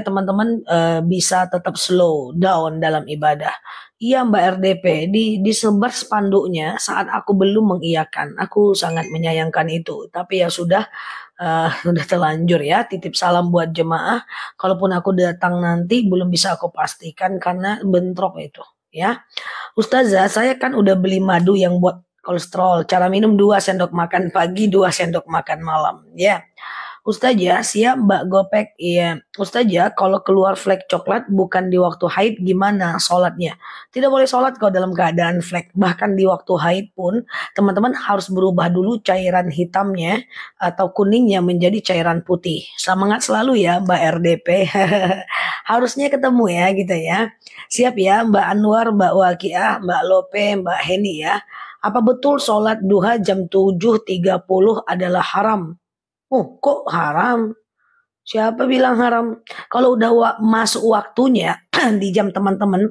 teman-teman bisa tetap slow down dalam ibadah. Iya Mbak RDP, disebar spanduknya saat aku belum mengiyakan. Aku sangat menyayangkan itu. Tapi ya sudah, udah terlanjur ya. Titip salam buat jemaah. Kalaupun aku datang nanti belum bisa aku pastikan karena bentrok itu. Ya, Ustazah, saya kan udah beli madu yang buat kolesterol. Cara minum 2 sendok makan pagi, 2 sendok makan malam. Ya. Ustazah, siap Mbak Gopek. Iya. Ustazah, kalau keluar flek coklat bukan di waktu haid gimana sholatnya? Tidak boleh sholat kalau dalam keadaan flek. Bahkan di waktu haid pun teman-teman harus berubah dulu cairan hitamnya atau kuningnya menjadi cairan putih. Semangat selalu ya Mbak RDP. Harusnya ketemu ya gitu ya. Siap ya Mbak Anwar, Mbak Wakiah, Mbak Lope, Mbak Heni ya. Apa betul sholat duha jam 7.30 adalah haram? Oh, kok haram? Siapa bilang haram? Kalau udah masuk waktunya di jam teman-teman,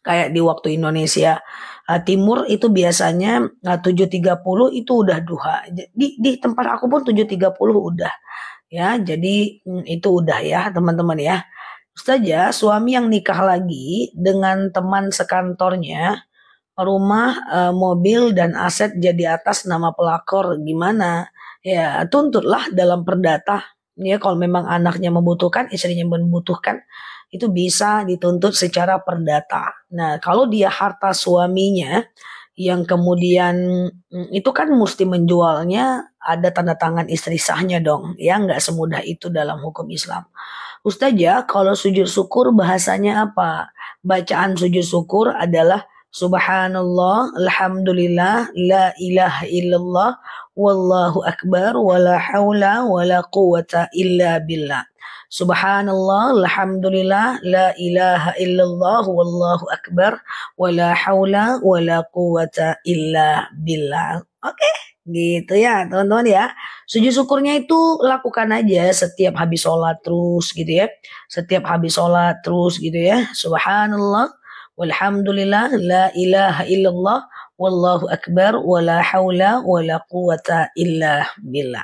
kayak di waktu Indonesia Timur itu biasanya 7.30 itu udah duha. Di tempat aku pun 7.30 udah. Ya, jadi itu udah ya teman-teman ya. Ustazah, suami yang nikah lagi dengan teman sekantornya, rumah, mobil dan aset jadi atas nama pelakor, gimana? Ya, tuntutlah dalam perdata. Ya, kalau memang anaknya membutuhkan, istrinya membutuhkan, itu bisa dituntut secara perdata. Nah, kalau dia harta suaminya yang kemudian itu kan mesti menjualnya ada tanda tangan istri sahnya dong. Ya, nggak semudah itu dalam hukum Islam. Ustazah, kalau sujud syukur bahasanya apa? Bacaan sujud syukur adalah Subhanallah, Alhamdulillah, La ilaha illallah, Wallahu akbar, Wala hawla, Wala quwata illa billah. Subhanallah, Alhamdulillah, La ilaha illallah, Wallahu akbar, Wala hawla, Wala quwata illa billah. Oke, gitu ya teman-teman ya. Sujud syukurnya itu lakukan aja setiap habis sholat terus gitu ya. Setiap habis sholat terus gitu ya. Subhanallah, walhamdulillah, la ilaha illallah, wallahu akbar, wala hawla, wala quwata illa billah.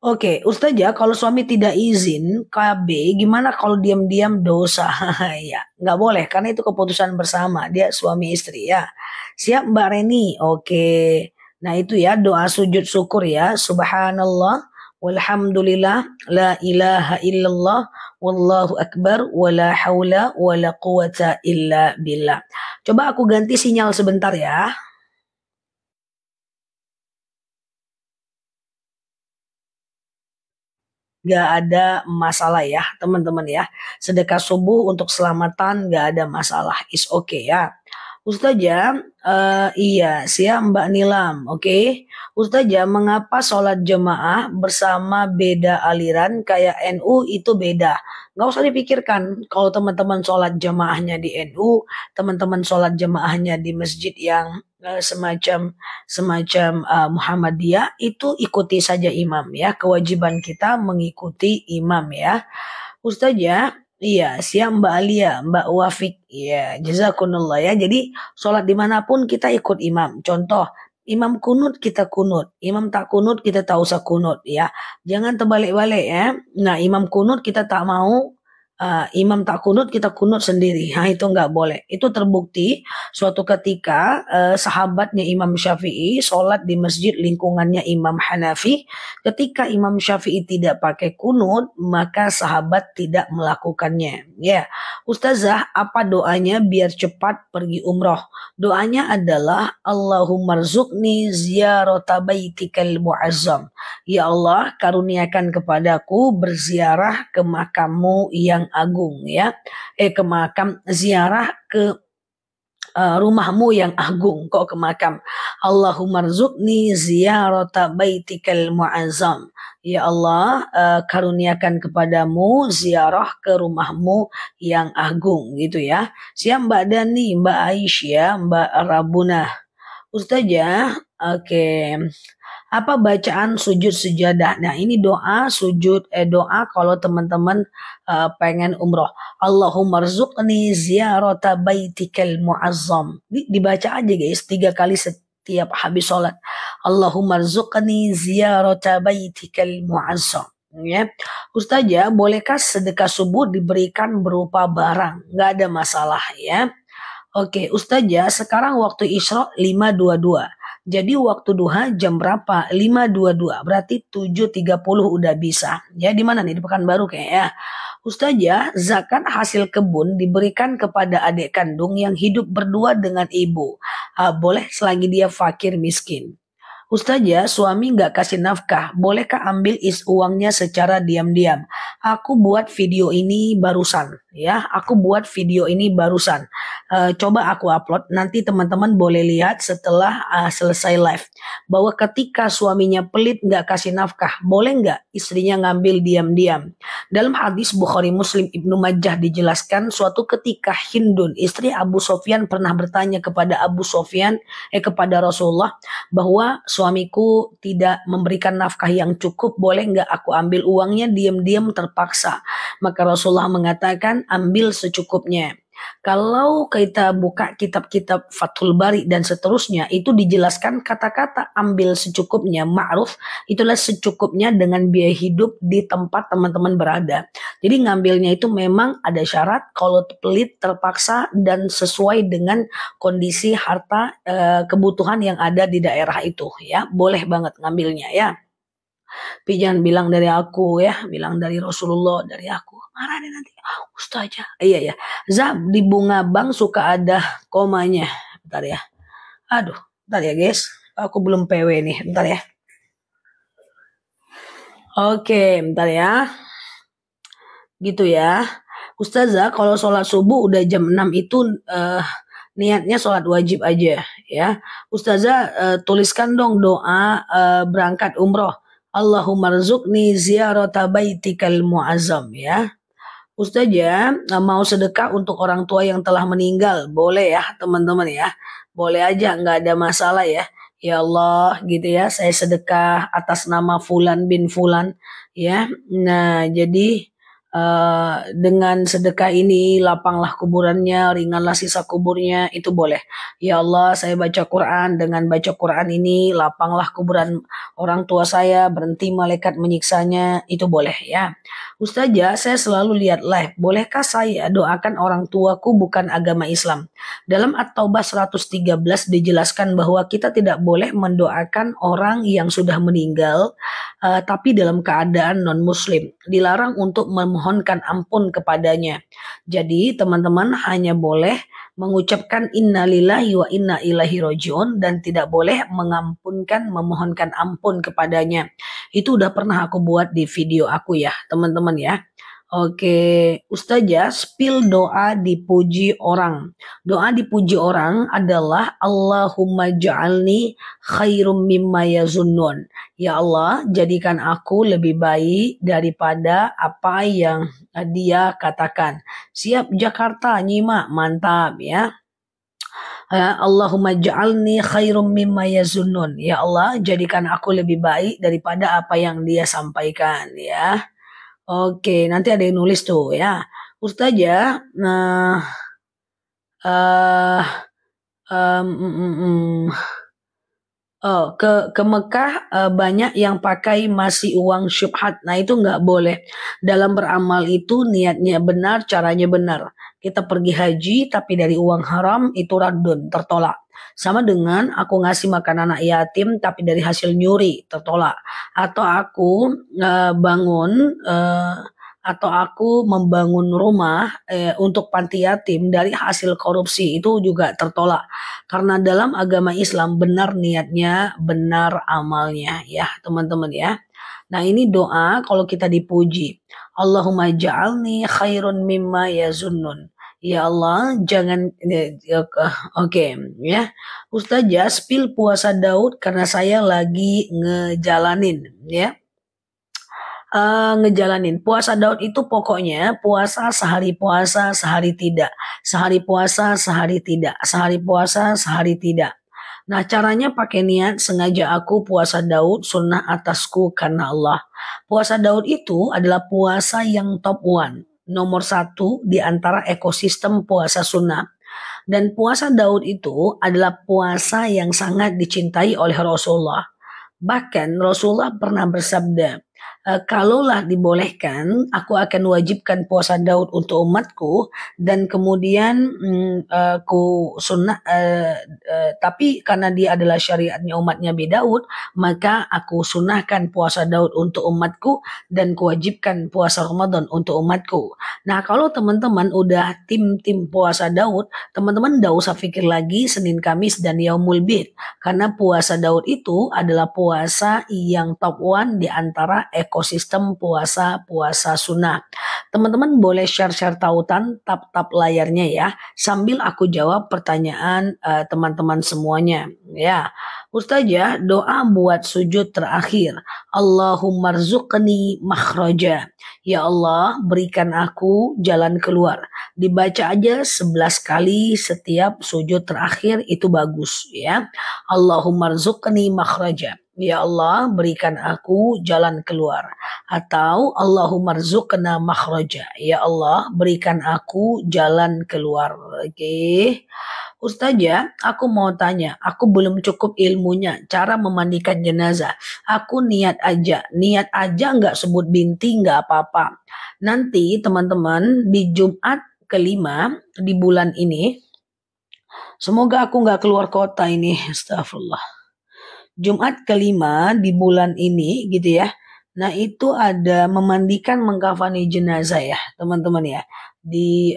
Oke, Ustazah, kalau suami tidak izin KB, gimana kalau diam-diam dosa? Ya, nggak boleh, karena itu keputusan bersama, dia suami istri ya. Siap Mbak Reni? Oke. Nah itu ya doa sujud syukur ya. Subhanallah, walhamdulillah, la ilaha illallah, wallahu akbar, wala hawla, wala quwata illa billah. Coba aku ganti sinyal sebentar ya. Gak ada masalah ya teman-teman ya. Sedekah subuh untuk selamatan gak ada masalah. Is okay ya. Ustazah, iya siap Mbak Nilam, oke. Ustazah, mengapa sholat jemaah bersama beda aliran kayak NU itu beda? Gak usah dipikirkan kalau teman-teman sholat jemaahnya di NU, teman-teman sholat jemaahnya di masjid yang semacam semacam Muhammadiyah itu ikuti saja imam ya. Kewajiban kita mengikuti imam ya. Ustazah, iya siap Mbak Alia, Mbak Wafik, iya jazakumullah ya. Jadi sholat dimanapun kita ikut imam. Contoh, imam kunut kita kunut, imam tak kunut kita tak usah kunut ya. Jangan terbalik-balik ya. Nah imam kunut kita tak mau, imam tak kunut kita kunut sendiri. Nah itu nggak boleh. Itu terbukti suatu ketika sahabatnya Imam Syafi'i sholat di masjid lingkungannya Imam Hanafi. Ketika Imam Syafi'i tidak pakai kunut, maka sahabat tidak melakukannya. Ya, Ustazah, apa doanya biar cepat pergi umroh? Doanya adalah Allahumma rzuqni ziyarata baitikal muazzam. Ya Allah, karuniakan kepadaku berziarah ke makammu yang agung ya. Ke makam, ziarah ke rumahmu yang agung, kok ke makam. Allahumma rzuqni ziyarata baitikal muazzam. Ya Allah, karuniakan kepadamu ziarah ke rumahmu yang agung gitu ya. Siap Mbak Dani, Mbak Aisyah, Mbak Rabuna. Ustazah, oke. Apa bacaan sujud sejadah? Nah, ini doa sujud doa kalau teman-teman pengen umroh. Allahumma rzuqni ziyarata baitikal muazzam. Dibaca aja guys 3 kali setiap habis sholat. Allahumma rzuqni ziyarata baitikal muazzam. Ya, Ustazah, bolehkah sedekah subuh diberikan berupa barang? Nggak ada masalah ya. Oke, Ustazah, sekarang waktu Isra 5.22. Jadi waktu duha jam berapa? 5.22. Berarti 7.30 udah bisa. Ya, di mana nih? Di Pekanbaru kayak ya. Ustazah, zakat hasil kebun diberikan kepada adik kandung yang hidup berdua dengan ibu. Boleh selagi dia fakir miskin. Ustazah, suami nggak kasih nafkah, bolehkah ambil uangnya secara diam-diam? Aku buat video ini barusan, ya. Aku buat video ini barusan. Coba aku upload, nanti teman-teman boleh lihat setelah selesai live. Bahwa ketika suaminya pelit nggak kasih nafkah, boleh nggak istrinya ngambil diam-diam? Dalam hadis Bukhari Muslim Ibnu Majah dijelaskan, suatu ketika Hindun, istri Abu Sofyan pernah bertanya kepada Rasulullah, bahwa suamiku tidak memberikan nafkah yang cukup, boleh nggak aku ambil uangnya diam-diam terpaksa? Maka Rasulullah mengatakan ambil secukupnya. Kalau kita buka kitab-kitab Fathul Bari dan seterusnya, itu dijelaskan kata-kata ambil secukupnya, ma'ruf, itulah secukupnya dengan biaya hidup di tempat teman-teman berada. Jadi ngambilnya itu memang ada syarat, kalau pelit terpaksa dan sesuai dengan kondisi harta kebutuhan yang ada di daerah itu ya. Boleh banget ngambilnya ya. Tapi jangan bilang dari aku ya, bilang dari Rasulullah, dari aku. Marah deh nanti. Ustazah. Iya ya. Zab, di bunga bank suka ada komanya. Bentar ya. Aduh, bentar ya guys. Aku belum PW nih. Bentar ya. Oke, bentar ya. Gitu ya. Ustazah, kalau sholat subuh udah jam 6 itu niatnya sholat wajib aja ya. Ustazah, tuliskan dong doa berangkat umroh. Allahumma rzuqni ziyarata baitikal muazzam ya. Ustazah, mau sedekah untuk orang tua yang telah meninggal, boleh ya teman-teman ya. Boleh aja, nggak ada masalah ya. Ya Allah gitu ya, saya sedekah atas nama Fulan bin Fulan ya. Nah, jadi dengan sedekah ini lapanglah kuburannya, ringanlah sisa kuburnya, itu boleh. Ya Allah, saya baca Quran, dengan baca Quran ini lapanglah kuburan orang tua saya, berhenti malaikat menyiksanya, itu boleh ya. Ustazah, saya selalu lihat live, bolehkah saya doakan orang tuaku bukan agama Islam? Dalam At-Taubah 113 dijelaskan bahwa kita tidak boleh mendoakan orang yang sudah meninggal tapi dalam keadaan non-muslim. Dilarang untuk memohonkan ampun kepadanya. Jadi teman-teman hanya boleh mengucapkan innalillahi wa inna ilaihi rajiun dan tidak boleh memohonkan ampun kepadanya. Itu udah pernah aku buat di video aku ya, teman-teman ya. Oke, Ustazah, spill doa dipuji orang. Doa dipuji orang adalah Allahumma ja'alni khairum mimma yazunnun. Ya Allah, jadikan aku lebih baik daripada apa yang dia katakan. Siap Jakarta, nyimak, mantap ya. Allahumma ja'alni khairum mimma yazunnun. Ya Allah, jadikan aku lebih baik daripada apa yang dia sampaikan ya. Oke, nanti ada yang nulis tuh ya. Ustazah, nah, ke Mekah banyak yang pakai masih uang syubhat. Nah itu nggak boleh. Dalam beramal itu niatnya benar, caranya benar. Kita pergi haji tapi dari uang haram itu radun, tertolak. Sama dengan aku ngasih makan anak yatim tapi dari hasil nyuri, tertolak. Atau aku bangun atau aku membangun rumah untuk panti yatim dari hasil korupsi, itu juga tertolak. Karena dalam agama Islam benar niatnya, benar amalnya ya teman-teman ya. Nah ini doa kalau kita dipuji. Allahumma ja'alni khairun mimma yazunnun. Ya Allah, jangan oke ya. Ustazah, spill puasa Daud karena saya lagi ngejalanin ya. Ngejalanin puasa Daud itu pokoknya puasa sehari tidak, sehari puasa sehari tidak, sehari puasa sehari tidak. Nah caranya pakai niat sengaja aku puasa Daud sunnah atasku karena Allah. Puasa Daud itu adalah puasa yang top one, nomor satu di antara ekosistem puasa sunnah. Dan puasa Daud itu adalah puasa yang sangat dicintai oleh Rasulullah. Bahkan Rasulullah pernah bersabda, Kalaulah dibolehkan, aku akan wajibkan puasa Daud untuk umatku dan kemudian aku sunnah, tapi karena dia adalah syariatnya umat Nabi Daud, maka aku sunnahkan puasa Daud untuk umatku dan kewajibkan puasa Ramadan untuk umatku. Nah, kalau teman-teman udah tim puasa Daud, teman-teman nggak usah pikir lagi Senin Kamis dan Yaumul Bid, karena puasa Daud itu adalah puasa yang top one di antara ekosistem puasa-puasa sunnah. Teman-teman boleh share-share tautan tap-tap layarnya ya, sambil aku jawab pertanyaan teman-teman semuanya. Ya, Ustazah, doa buat sujud terakhir. Allahumma rzuqni makhraja. Ya Allah, berikan aku jalan keluar. Dibaca aja 11 kali setiap sujud terakhir itu bagus ya. Allahumma rzuqni makhraja. Ya Allah, berikan aku jalan keluar. Atau Allahumma rzuqna makhraja. Ya Allah, berikan aku jalan keluar. Oke. Ustazah, aku mau tanya, aku belum cukup ilmunya cara memandikan jenazah. Aku niat aja nggak sebut binti nggak apa-apa. Nanti teman-teman di Jumat kelima di bulan ini, semoga aku nggak keluar kota ini, astagfirullah. Jumat kelima di bulan ini gitu ya. Nah itu ada memandikan mengkafani jenazah ya teman-teman ya. Di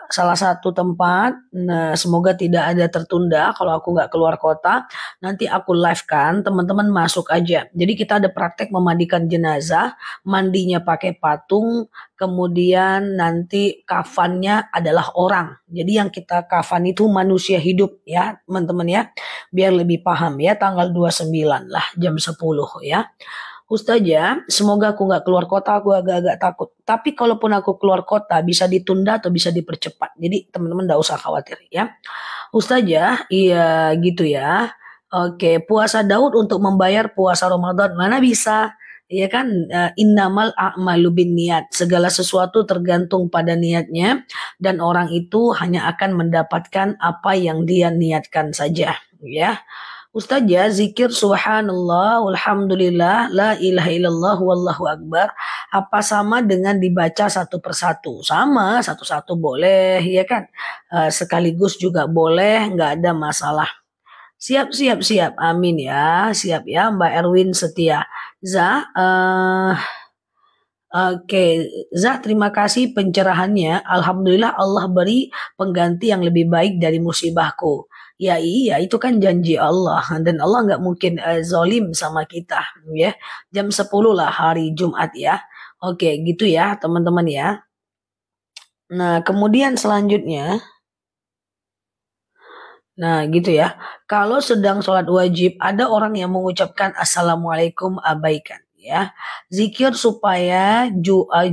salah satu tempat, nah semoga tidak ada tertunda kalau aku nggak keluar kota. Nanti aku live kan, teman-teman masuk aja. Jadi kita ada praktek memandikan jenazah, mandinya pakai patung, kemudian nanti kafannya adalah orang. Jadi yang kita kafan itu manusia hidup ya teman-teman ya. Biar lebih paham ya, tanggal 29 lah jam 10 ya. Ustazah, semoga aku nggak keluar kota, aku agak-agak takut. Tapi kalaupun aku keluar kota, bisa ditunda atau bisa dipercepat. Jadi teman-teman nggak usah khawatir ya. Ustazah, iya gitu ya. Oke, puasa Daud untuk membayar puasa Ramadan, mana bisa? Ya kan, innamal a'malu niat. Segala sesuatu tergantung pada niatnya. Dan orang itu hanya akan mendapatkan apa yang dia niatkan saja. Ya. Ustazah, zikir subhanallah, walhamdulillah, la ilaha illallah, wallahu akbar. Apa sama dengan dibaca satu persatu? Sama, satu-satu boleh, ya kan? Sekaligus juga boleh, nggak ada masalah. Siap, siap, siap. Amin ya, siap ya, Mbak Erwin Setia. Oke, terima kasih pencerahannya. Alhamdulillah Allah beri pengganti yang lebih baik dari musibahku. Ya iya, itu kan janji Allah dan Allah nggak mungkin zolim sama kita, ya. Jam 10 lah hari Jumat ya. Oke, gitu ya teman-teman ya. Nah, kemudian selanjutnya, nah gitu ya. Kalau sedang sholat wajib, ada orang yang mengucapkan Assalamualaikum abaikan ya. Zikir supaya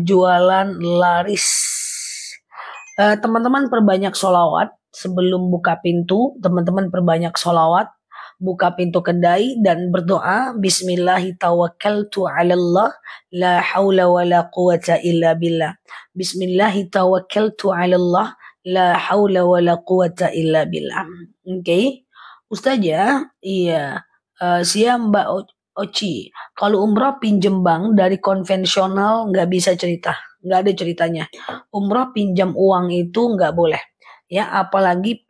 jualan laris. Teman-teman perbanyak sholawat sebelum buka pintu. Teman-teman perbanyak sholawat, buka pintu kedai dan berdoa. Bismillahi tawakkaltu ala Allah, la hawla wa la quwata illa billah. Bismillahi tawakkaltu ala Allah, la hawla wa la quwata illa billah. Oke. Ustazah, iya. Siap Mbak Oci. Kalau umroh pinjem bank dari konvensional nggak bisa cerita. Nggak ada ceritanya. Umroh pinjam uang itu nggak boleh. Ya, apalagi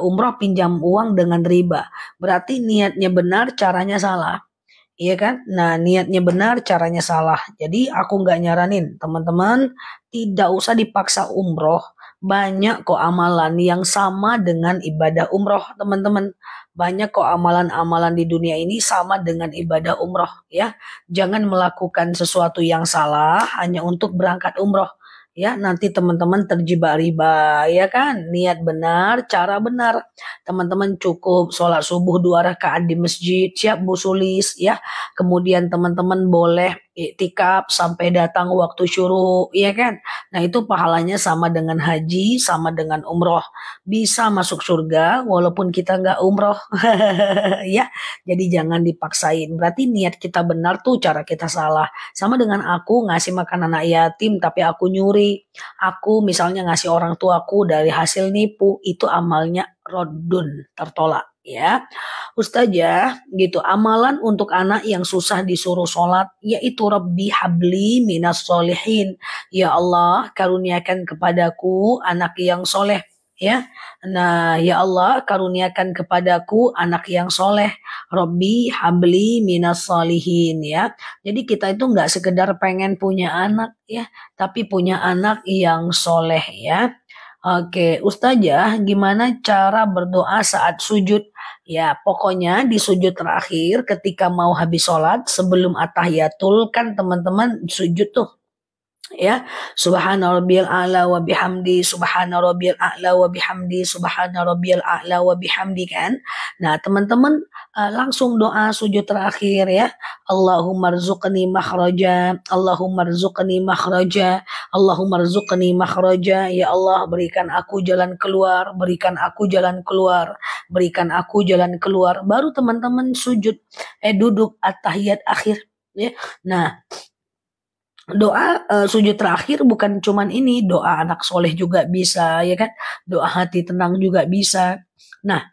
umroh pinjam uang dengan riba. Berarti niatnya benar, caranya salah. Iya kan? Nah, niatnya benar, caranya salah. Jadi aku nggak nyaranin teman-teman tidak usah dipaksa umroh. Banyak kok amalan yang sama dengan ibadah umroh, teman-teman. Banyak kok amalan-amalan di dunia ini sama dengan ibadah umroh, ya. Jangan melakukan sesuatu yang salah hanya untuk berangkat umroh. Ya, nanti teman-teman terjebak riba, ya kan? Niat benar, cara benar. Teman-teman cukup sholat subuh 2 rakaat di masjid, siap Bu Sulis, ya. Kemudian teman-teman boleh iktikaf sampai datang waktu syuruk, ya kan? Nah itu pahalanya sama dengan haji, sama dengan umroh. Bisa masuk surga walaupun kita nggak umroh, ya. Jadi jangan dipaksain. Berarti niat kita benar tuh, cara kita salah. Sama dengan aku ngasih makan anak yatim tapi aku nyuri. Aku misalnya ngasih orang tuaku dari hasil nipu, itu amalnya rodun, tertolak ya. Ustazah, gitu. Amalan untuk anak yang susah disuruh sholat, yaitu Rabbi habli minas solihin. Ya Allah, karuniakan kepadaku anak yang soleh. Ya, nah ya Allah karuniakan kepadaku anak yang soleh. Rabbi habli minas solihin ya. Jadi kita itu nggak sekedar pengen punya anak ya, tapi punya anak yang soleh ya. Oke, Ustazah, gimana cara berdoa saat sujud? Ya, pokoknya di sujud terakhir ketika mau habis sholat sebelum atahiyatul kan teman-teman sujud tuh ya, subhana rabbiyal a'la wa bihamdi, subhana rabbiyal a'la wa bihamdi, subhana rabbiyal a'la wa bihamdi kan. Nah, teman-teman langsung doa sujud terakhir ya. Allahumma rzuqni makhraja, Allahumma rzuqni makhraja, Allahumma rzuqni makhraja. Ya Allah, berikan aku jalan keluar, berikan aku jalan keluar, berikan aku jalan keluar. Baru teman-teman sujud duduk at-tahiyat akhir ya. Nah, doa sujud terakhir bukan cuman ini, doa anak soleh juga bisa ya kan, doa hati tenang juga bisa. Nah,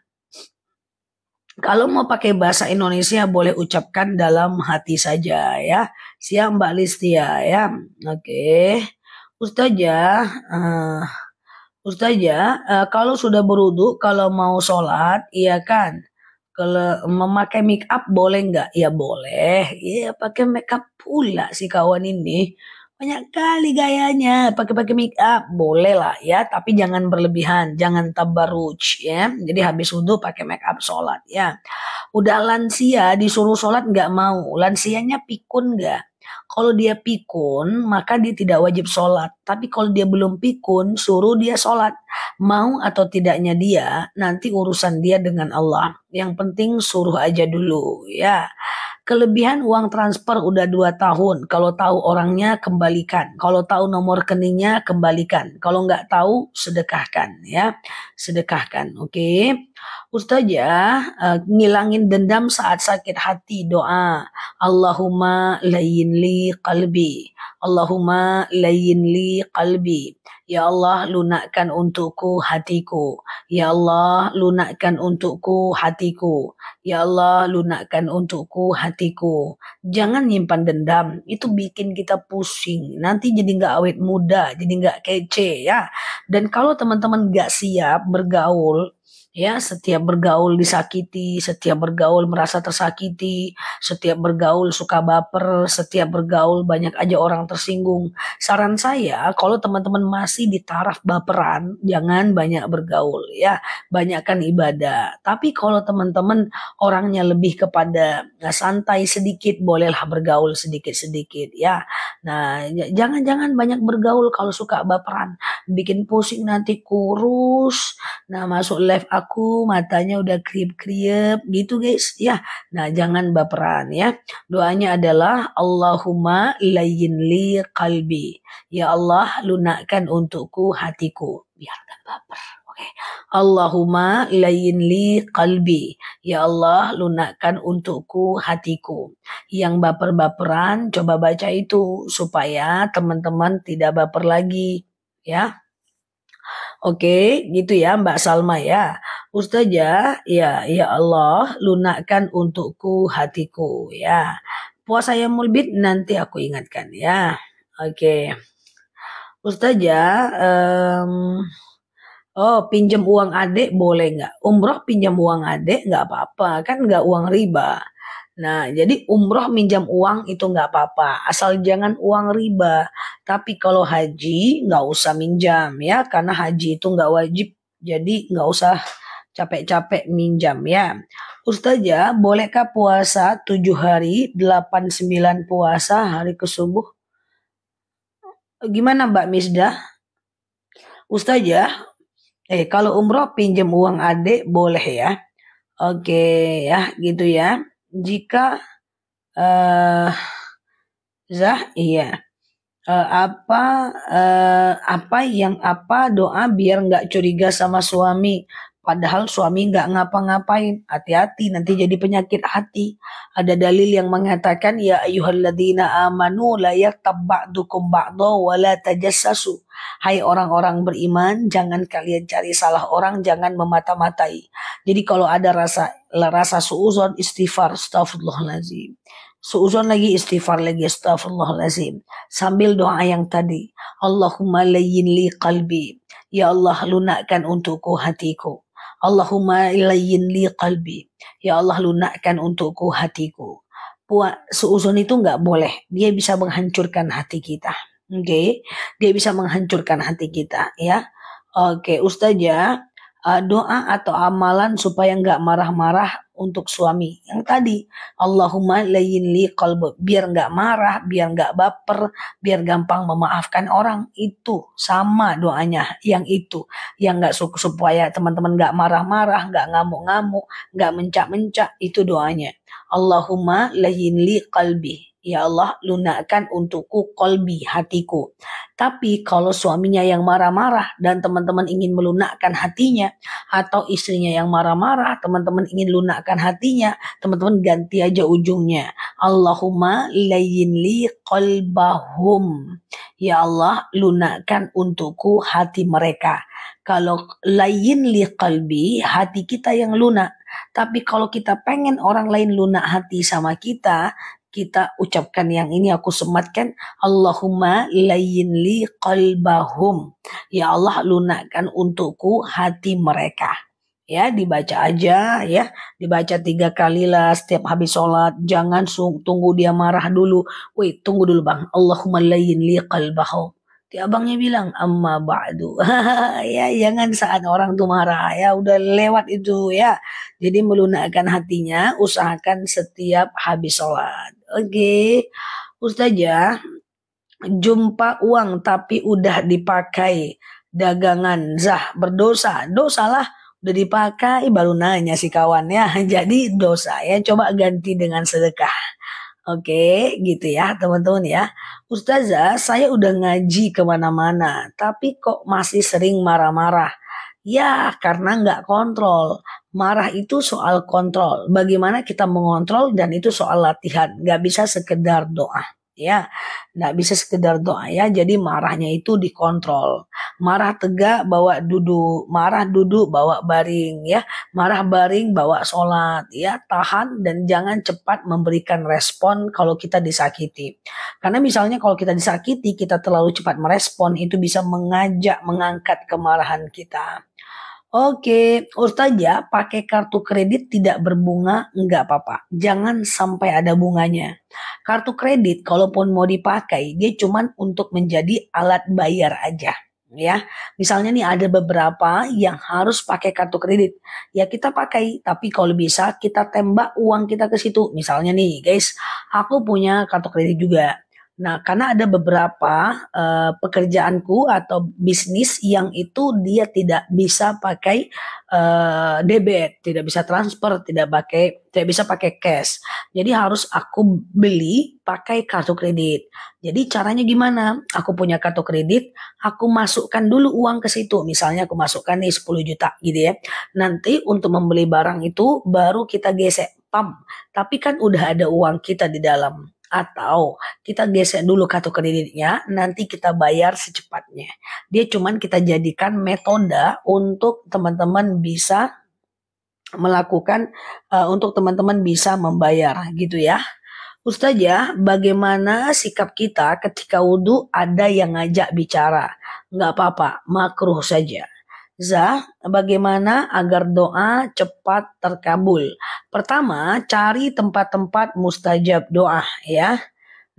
kalau mau pakai bahasa Indonesia boleh ucapkan dalam hati saja ya. Siap Mbak Listia ya. Oke. Ustazah, kalau sudah berwudu, kalau mau sholat, iya kan? Kalau memakai make up boleh nggak? Ya boleh. Iya pakai make up pula si kawan ini. Banyak kali gayanya pakai-pakai make up. Boleh lah ya, tapi jangan berlebihan, jangan tabarruj ya. Jadi habis wudhu pakai make up sholat ya. Udah lansia disuruh sholat nggak mau. Lansianya pikun nggak? Kalau dia pikun, maka dia tidak wajib sholat. Tapi kalau dia belum pikun, suruh dia sholat. Mau atau tidaknya dia, nanti urusan dia dengan Allah. Yang penting suruh aja dulu ya. Kelebihan uang transfer udah 2 tahun. Kalau tahu orangnya kembalikan. Kalau tahu nomor rekeningnya kembalikan. Kalau nggak tahu sedekahkan ya. Sedekahkan. Oke. Ustazah, ngilangin dendam saat sakit hati doa. Allahumma layyin li qalbi. Allahumma layyin li qalbi. Ya Allah, lunakkan untukku hatiku. Ya Allah, lunakkan untukku hatiku. Ya Allah, lunakkan untukku hatiku. Jangan nyimpan dendam. Itu bikin kita pusing. Nanti jadi nggak awet muda, jadi nggak kece ya. Dan kalau teman-teman nggak siap bergaul, ya setiap bergaul disakiti, setiap bergaul merasa tersakiti, setiap bergaul suka baper, setiap bergaul banyak aja orang tersinggung. Saran saya, kalau teman-teman masih di taraf baperan, jangan banyak bergaul ya, banyakkan ibadah. Tapi kalau teman-teman orangnya lebih kepada santai sedikit, bolehlah bergaul sedikit-sedikit ya. Nah, jangan-jangan banyak bergaul kalau suka baperan, bikin pusing nanti kurus. Nah, masuk live aku matanya udah kriep-kriep gitu guys ya. Nah, jangan baperan ya. Doanya adalah Allahumma layyin li qalbi. Ya Allah, lunakkan untukku hatiku. Biar gak baper. Oke. Allahumma layyin li qalbi. Ya Allah, lunakkan untukku hatiku. Yang baper-baperan coba baca itu supaya teman-teman tidak baper lagi ya. Oke, gitu ya Mbak Salma ya. Ustazah, ya Allah, lunakkan untukku hatiku ya. Puasa yang mulbit nanti aku ingatkan ya. Oke. Ustazah, pinjam uang adik boleh nggak? Umroh pinjam uang adik nggak apa-apa, kan nggak uang riba. Nah, jadi umroh minjam uang itu nggak apa-apa, asal jangan uang riba. Tapi kalau haji nggak usah minjam ya, karena haji itu nggak wajib, jadi nggak usah capek-capek minjam ya. Ustazah, bolehkah puasa 7 hari, 8, 9 puasa hari ke subuh? Gimana Mbak Misdah? Ustazah, kalau umroh pinjam uang adik boleh ya. Oke ya, gitu ya. Jika eh iya. Apa doa biar nggak curiga sama suami, padahal suami nggak ngapa-ngapain. Hati-hati nanti jadi penyakit hati. Ada dalil yang mengatakan ya ayyuhalladzina amanu la yaktab ba'dukum ba'dha wa la tajassasu. Hai orang-orang beriman, jangan kalian cari salah orang, jangan memata-matai. Jadi kalau ada rasa suuzon, istighfar, astagfirullahaladzim. Suuzon lagi, istighfar lagi, astagfirullahaladzim. Sambil doa yang tadi, Allahumma layyin li qalbi. Ya Allah, lunakkan untukku hatiku. Allahumma layyin li qalbi. Ya Allah, lunakkan untukku hatiku. Suuzon itu nggak boleh. Dia bisa menghancurkan hati kita. Oke, dia bisa menghancurkan hati kita, ya. Oke, Ustazah, doa atau amalan supaya nggak marah-marah untuk suami. Yang tadi, Allahumma layyin li qalbi, biar nggak marah, biar nggak baper, biar gampang memaafkan orang. Itu sama doanya, yang itu, yang nggak supaya teman-teman nggak marah-marah, nggak ngamuk-ngamuk, nggak mencak-mencak. Itu doanya. Allahumma layyin li qalbi. Ya Allah, lunakkan untukku kolbi, hatiku. Tapi kalau suaminya yang marah-marah dan teman-teman ingin melunakkan hatinya, atau istrinya yang marah-marah, teman-teman ingin lunakkan hatinya, teman-teman ganti aja ujungnya. Allahumma layyin li qalbahum. Ya Allah, lunakkan untukku hati mereka. Kalau layyin li qalbi, hati kita yang lunak. Tapi kalau kita pengen orang lain lunak hati sama kita ucapkan yang ini, aku sematkan, Allahumma layyin li qalbahum. Ya Allah, lunakkan untukku hati mereka. Ya, dibaca aja ya, dibaca 3 kali lah setiap habis sholat. Jangan tunggu dia marah dulu. Wait, tunggu dulu bang. Allahumma layyin li qalbahum. Abangnya bilang amma ba'du. Ya, jangan saat orang tuh marah, ya udah lewat itu ya. Jadi melunakkan hatinya, usahakan setiap habis sholat. Oke, Ustazah, jumpa uang tapi udah dipakai dagangan zah berdosa. Dosa lah, udah dipakai baru nanya si kawan ya. Jadi dosa ya, coba ganti dengan sedekah. Oke, gitu ya teman-teman ya. Ustazah, saya udah ngaji kemana-mana, tapi kok masih sering marah-marah. Ya, karena nggak kontrol. Marah itu soal kontrol. Bagaimana kita mengontrol dan itu soal latihan. Nggak bisa sekedar doa. Ya, nggak bisa sekedar doa ya. Jadi marahnya itu dikontrol. Marah tegak bawa duduk, marah duduk bawa baring ya, marah baring bawa sholat ya. Tahan dan jangan cepat memberikan respon kalau kita disakiti. Karena misalnya kalau kita disakiti, kita terlalu cepat merespon, itu bisa mengangkat kemarahan kita. Oke, Ustazah, pakai kartu kredit tidak berbunga enggak apa-apa. Jangan sampai ada bunganya. Kartu kredit kalaupun mau dipakai, dia cuman untuk menjadi alat bayar aja. Ya, misalnya nih ada beberapa yang harus pakai kartu kredit. Ya kita pakai, tapi kalau bisa kita tembak uang kita ke situ. Misalnya nih, guys, aku punya kartu kredit juga. Nah, karena ada beberapa pekerjaanku atau bisnis yang itu dia tidak bisa pakai debit, tidak bisa transfer, tidak bisa pakai cash. Jadi harus aku beli pakai kartu kredit. Jadi caranya gimana? Aku punya kartu kredit, aku masukkan dulu uang ke situ. Misalnya aku masukkan nih 10 juta gitu ya. Nanti untuk membeli barang itu baru kita gesek pam. Tapi kan udah ada uang kita di dalam. Atau kita gesek dulu kartu kreditnya, nanti kita bayar secepatnya. Dia cuman kita jadikan metode untuk teman-teman bisa melakukan, untuk teman-teman bisa membayar gitu ya. Ustazah, bagaimana sikap kita ketika wudhu ada yang ngajak bicara? Nggak apa-apa, makruh saja. Zah, bagaimana agar doa cepat terkabul? Pertama, cari tempat-tempat mustajab doa ya.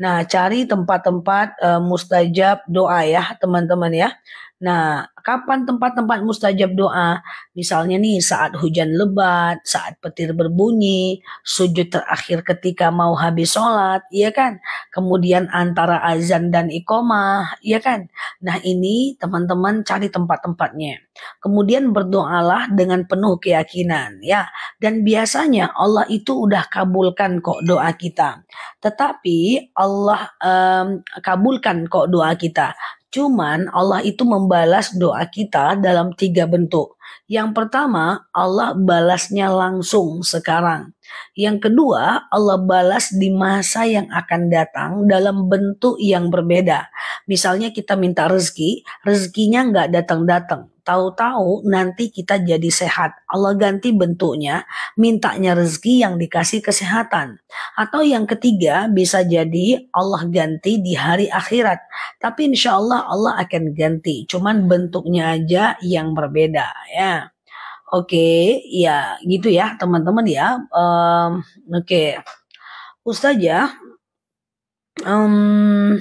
Nah, cari tempat-tempat mustajab doa ya, teman-teman ya. Nah, kapan tempat-tempat mustajab doa? Misalnya nih saat hujan lebat, saat petir berbunyi, sujud terakhir ketika mau habis sholat, iya kan? Kemudian antara azan dan iqomah, iya kan? Nah, ini teman-teman cari tempat-tempatnya. Kemudian berdoalah dengan penuh keyakinan ya. Dan biasanya Allah itu udah kabulkan kok doa kita. Tetapi Allah kabulkan kok doa kita. Cuman Allah itu membalas doa kita dalam 3 bentuk. Yang pertama, Allah balasnya langsung sekarang. Yang kedua, Allah balas di masa yang akan datang dalam bentuk yang berbeda. Misalnya kita minta rezeki, rezekinya nggak datang-datang. Tahu-tahu nanti kita jadi sehat. Allah ganti bentuknya, mintanya rezeki yang dikasih kesehatan. Atau yang ketiga bisa jadi Allah ganti di hari akhirat. Tapi insya Allah Allah akan ganti. Cuman bentuknya aja yang berbeda ya. Oke, ya gitu ya teman-teman ya. Oke, Ustazah, em,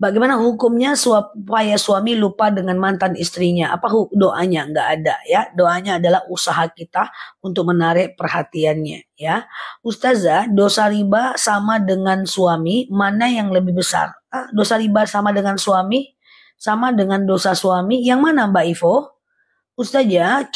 bagaimana hukumnya supaya suami lupa dengan mantan istrinya? Apa doanya? Nggak ada ya. Doanya adalah usaha kita untuk menarik perhatiannya ya. Ustazah, dosa riba sama dengan suami, mana yang lebih besar? Dosa riba sama dengan suami? Sama dengan dosa suami? Yang mana Mbak Ivo? Ustazah,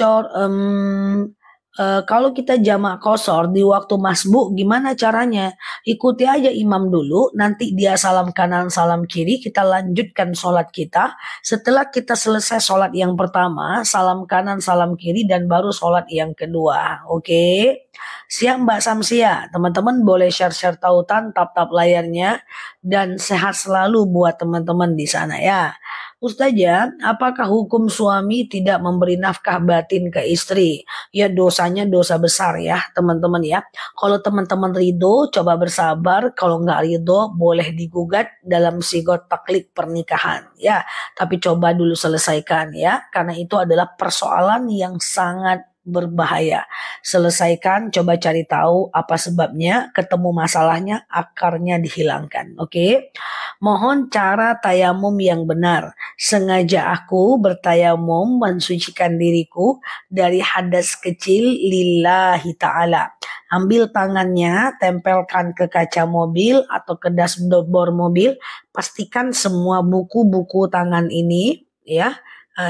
kalau kita jamak kosor di waktu masbuk gimana caranya? Ikuti aja imam dulu, nanti dia salam kanan salam kiri, kita lanjutkan sholat kita. Setelah kita selesai sholat yang pertama, salam kanan salam kiri dan baru sholat yang kedua. Oke? Siap Mbak Samsia, teman-teman boleh share-share tautan, tap-tap layarnya, dan sehat selalu buat teman-teman di sana ya. Ustazah, apakah hukum suami tidak memberi nafkah batin ke istri? Ya dosanya dosa besar ya teman-teman ya. Kalau teman-teman ridho coba bersabar, kalau nggak ridho boleh digugat dalam sigot taklik pernikahan ya. Tapi coba dulu selesaikan ya, karena itu adalah persoalan yang sangat berbahaya. Selesaikan, coba cari tahu apa sebabnya, ketemu masalahnya, akarnya dihilangkan. Oke? Mohon cara tayamum yang benar. Sengaja aku bertayamum mensucikan diriku dari hadas kecil lillahi ta'ala. Ambil tangannya, tempelkan ke kaca mobil atau ke dashboard mobil. Pastikan semua buku-buku tangan ini ya,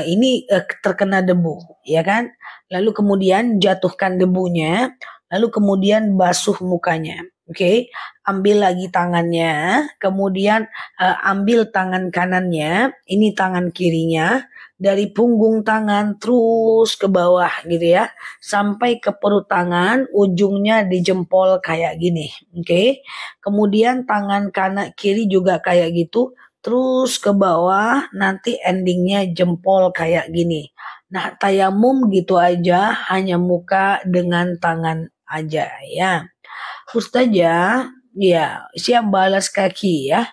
ini terkena debu, ya kan? Lalu kemudian jatuhkan debunya, lalu kemudian basuh mukanya. Oke, ambil lagi tangannya, kemudian ambil tangan kanannya, ini tangan kirinya, dari punggung tangan terus ke bawah gitu ya, sampai ke perut tangan, ujungnya di jempol kayak gini. Oke, kemudian tangan kanan kiri juga kayak gitu, terus ke bawah, nanti endingnya jempol kayak gini. Nah, tayamum gitu aja, hanya muka dengan tangan aja ya. Ustazah, ya siap balas kaki ya.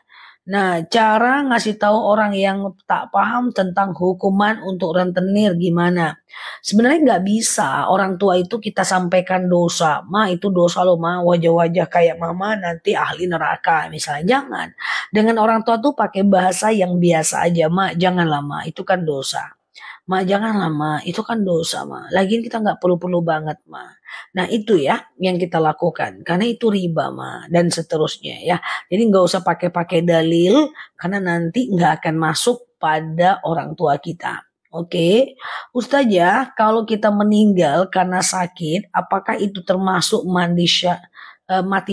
Nah, cara ngasih tahu orang yang tak paham tentang hukuman untuk rentenir gimana? Sebenarnya nggak bisa. Orang tua itu kita sampaikan dosa. Ma, itu dosa lo, ma. Wajah-wajah kayak mama nanti ahli neraka. Misalnya, jangan. Dengan orang tua tuh pakai bahasa yang biasa aja. Ma, janganlah, ma. Itu kan dosa. Ma, janganlah, ma. Itu kan dosa, ma. Lagian kita nggak perlu-perlu banget, ma. Nah, itu ya yang kita lakukan. Karena itu riba, ma. Dan seterusnya ya. Jadi nggak usah pakai-pakai dalil. Karena nanti nggak akan masuk pada orang tua kita. Oke, Ustazah, kalau kita meninggal karena sakit, apakah itu termasuk mati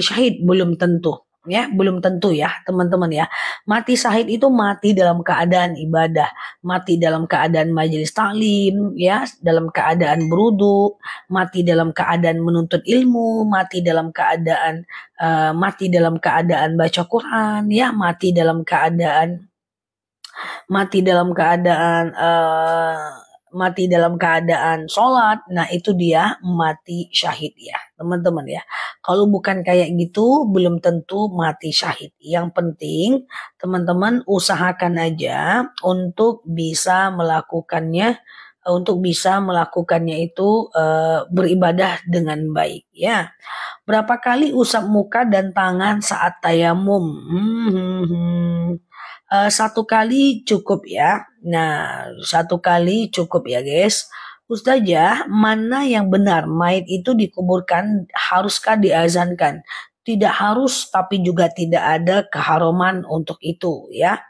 syahid? Belum tentu. Ya, belum tentu ya, teman-teman ya. Mati syahid itu mati dalam keadaan ibadah, mati dalam keadaan majelis taklim, ya, dalam keadaan berudu, mati dalam keadaan menuntut ilmu, mati dalam keadaan baca Quran, ya, mati dalam keadaan sholat. Nah, itu dia mati syahid ya teman-teman ya. Kalau bukan kayak gitu belum tentu mati syahid. Yang penting teman-teman usahakan aja untuk bisa melakukannya itu beribadah dengan baik ya. Berapa kali usap muka dan tangan saat tayamum? Satu kali cukup ya. Nah, satu kali cukup ya guys. Ustazah, mana yang benar? Mayit itu dikuburkan, haruskah diazankan? Tidak harus, tapi juga tidak ada keharuman untuk itu ya.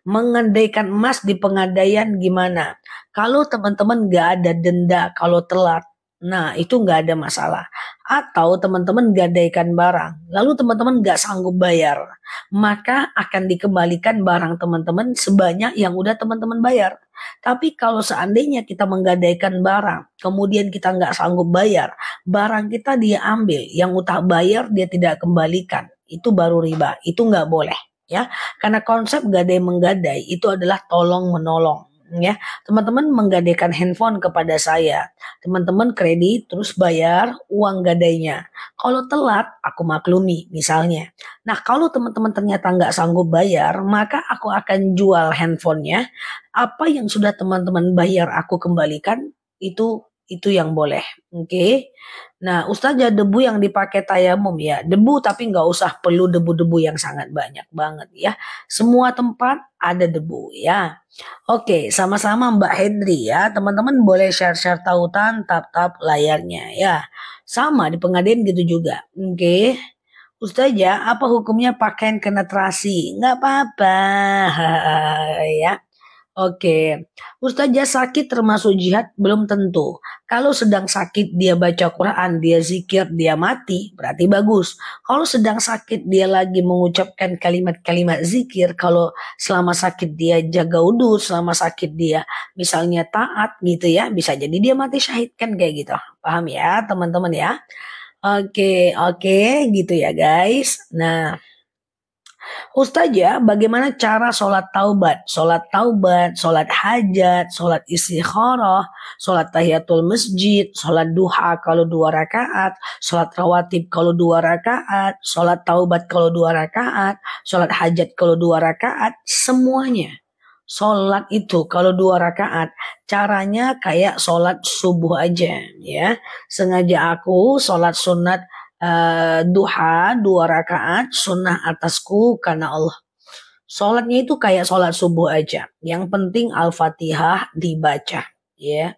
Mengandaikan emas di pengadaian gimana? Kalau teman-teman gak ada denda kalau telat, Nah, itu nggak ada masalah. Atau teman-teman gadaikan barang, lalu teman-teman nggak sanggup bayar, maka akan dikembalikan barang teman-teman sebanyak yang udah teman-teman bayar. Tapi kalau seandainya kita menggadaikan barang, kemudian kita nggak sanggup bayar, barang kita dia ambil, yang utah bayar dia tidak kembalikan, itu baru riba, itu nggak boleh. Ya, karena konsep gadai menggadai itu adalah tolong menolong. Ya, teman-teman menggadaikan handphone kepada saya, teman-teman kredit terus bayar uang gadainya. Kalau telat, aku maklumi misalnya. Nah, kalau teman-teman ternyata nggak sanggup bayar, maka aku akan jual handphonenya. Apa yang sudah teman-teman bayar aku kembalikan, itu yang boleh. Oke. Nah, Ustazah, debu yang dipakai tayamum ya, debu tapi nggak usah perlu debu-debu yang sangat banyak banget ya. Semua tempat ada debu ya. Oke, sama-sama Mbak Hendri ya. Teman-teman boleh share-share tautan tap-tap layarnya ya. Sama di pengadilan gitu juga. Oke. Ustazah, apa hukumnya pakaian kena terasi? Nggak apa-apa. Ya. Oke, Ustazah, sakit termasuk jihad? Belum tentu. Kalau sedang sakit dia baca Quran, dia zikir, dia mati, berarti bagus. Kalau sedang sakit dia lagi mengucapkan kalimat-kalimat zikir, kalau selama sakit dia jaga wudhu, selama sakit dia misalnya taat gitu ya, bisa jadi dia mati syahid kan kayak gitu. Paham ya teman-teman ya? Oke, oke gitu ya guys. Nah, Ustazah, bagaimana cara sholat taubat? Sholat taubat, sholat hajat, sholat istikharah, sholat tahiyatul masjid, sholat duha kalau 2 rakaat, sholat rawatib kalau 2 rakaat, sholat taubat kalau 2 rakaat, sholat hajat kalau 2 rakaat, semuanya. Sholat itu kalau 2 rakaat, caranya kayak sholat subuh aja ya. Sengaja aku sholat sunat duha 2 rakaat sunnah atasku karena Allah. Sholatnya itu kayak sholat subuh aja. Yang penting Al-Fatihah dibaca. Ya,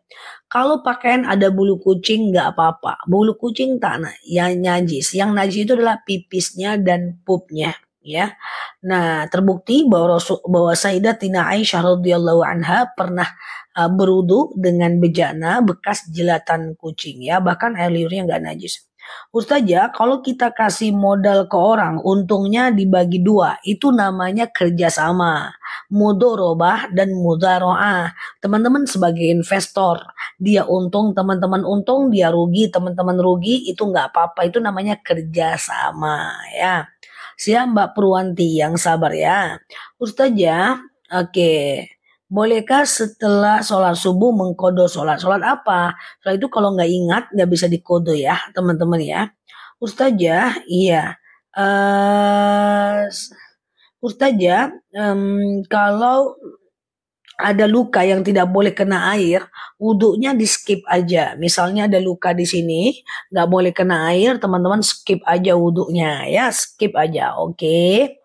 kalau pakaian ada bulu kucing nggak apa-apa. Bulu kucing tak yang najis. Yang najis itu adalah pipisnya dan pupnya. Ya, nah terbukti bahwa Sayyidatina Aisyah radhiyallahu anha pernah berudu dengan bejana bekas jelatan kucing ya, bahkan air liurnya nggak najis. Ustazah, kalau kita kasih modal ke orang, untungnya dibagi 2. Itu namanya kerjasama. Mudorobah dan mudaroah. Teman-teman sebagai investor, dia untung, teman-teman untung, dia rugi, teman-teman rugi, itu nggak apa-apa. Itu namanya kerjasama ya. Siap Mbak Purwanti yang sabar ya. Ustazah, oke. Bolehkah setelah sholat subuh mengkodo sholat? Sholat apa? Sholat itu kalau nggak ingat nggak bisa dikodo ya teman-teman ya. Ustazah, iya. Ustazah, kalau ada luka yang tidak boleh kena air, wudhunya di skip aja. Misalnya ada luka di sini, nggak boleh kena air, teman-teman skip aja wudhunya ya, skip aja. Oke.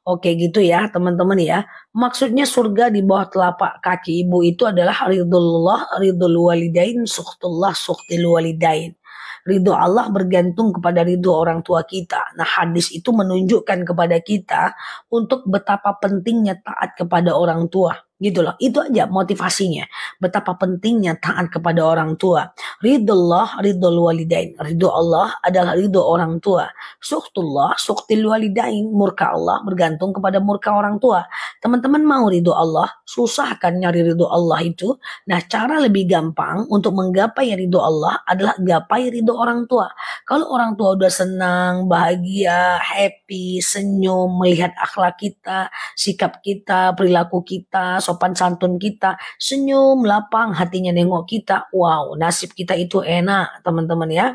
Oke gitu ya teman-teman ya. Maksudnya surga di bawah telapak kaki ibu itu adalah ridullah, ridul walidain, sukhtullah, sukhtil walidain. Ridho Allah bergantung kepada ridho orang tua kita. Nah, hadis itu menunjukkan kepada kita untuk betapa pentingnya taat kepada orang tua. Gitu loh. Itu aja motivasinya. Betapa pentingnya taat kepada orang tua. Ridullah, ridul walidain. Ridho Allah adalah ridho orang tua. Sukhtullah, sukhtil walidain. Murka Allah bergantung kepada murka orang tua. Teman-teman mau ridho Allah? Susah kan nyari ridho Allah itu? Nah, cara lebih gampang untuk menggapai ridho Allah adalah gapai ridho orang tua. Kalau orang tua udah senang, bahagia, happy, senyum, melihat akhlak kita, sikap kita, perilaku kita, sopan santun kita, senyum, lapang, hatinya nengok kita, wow, nasib kita itu enak, teman-teman ya.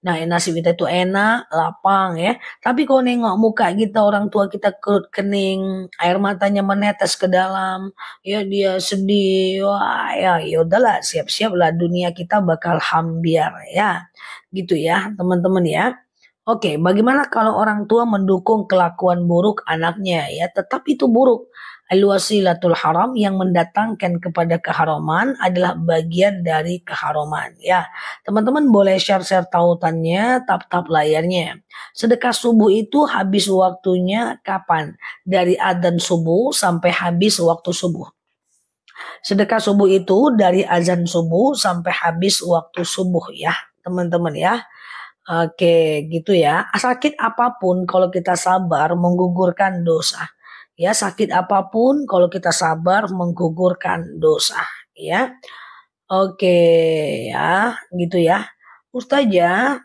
Nah, nasib kita itu enak, lapang ya. Tapi kalau nengok muka kita, orang tua kita kerut kening, air matanya menetes ke dalam, ya dia sedih, wah ya udahlah, siap-siap lah dunia kita bakal hambiar ya. Gitu ya, teman-teman ya. Oke, bagaimana kalau orang tua mendukung kelakuan buruk anaknya ya, tetap itu buruk. Al-wasilatul haram yang mendatangkan kepada keharaman adalah bagian dari keharaman ya. Teman-teman boleh share-share tautannya, tap-tap layarnya. Sedekah subuh itu habis waktunya kapan? Dari adzan subuh sampai habis waktu subuh. Sedekah subuh itu dari azan subuh sampai habis waktu subuh ya. teman-teman ya. Oke, gitu ya. Sakit apapun kalau kita sabar menggugurkan dosa. Ya, sakit apapun kalau kita sabar menggugurkan dosa. Ya, oke ya, gitu ya. Ustazah,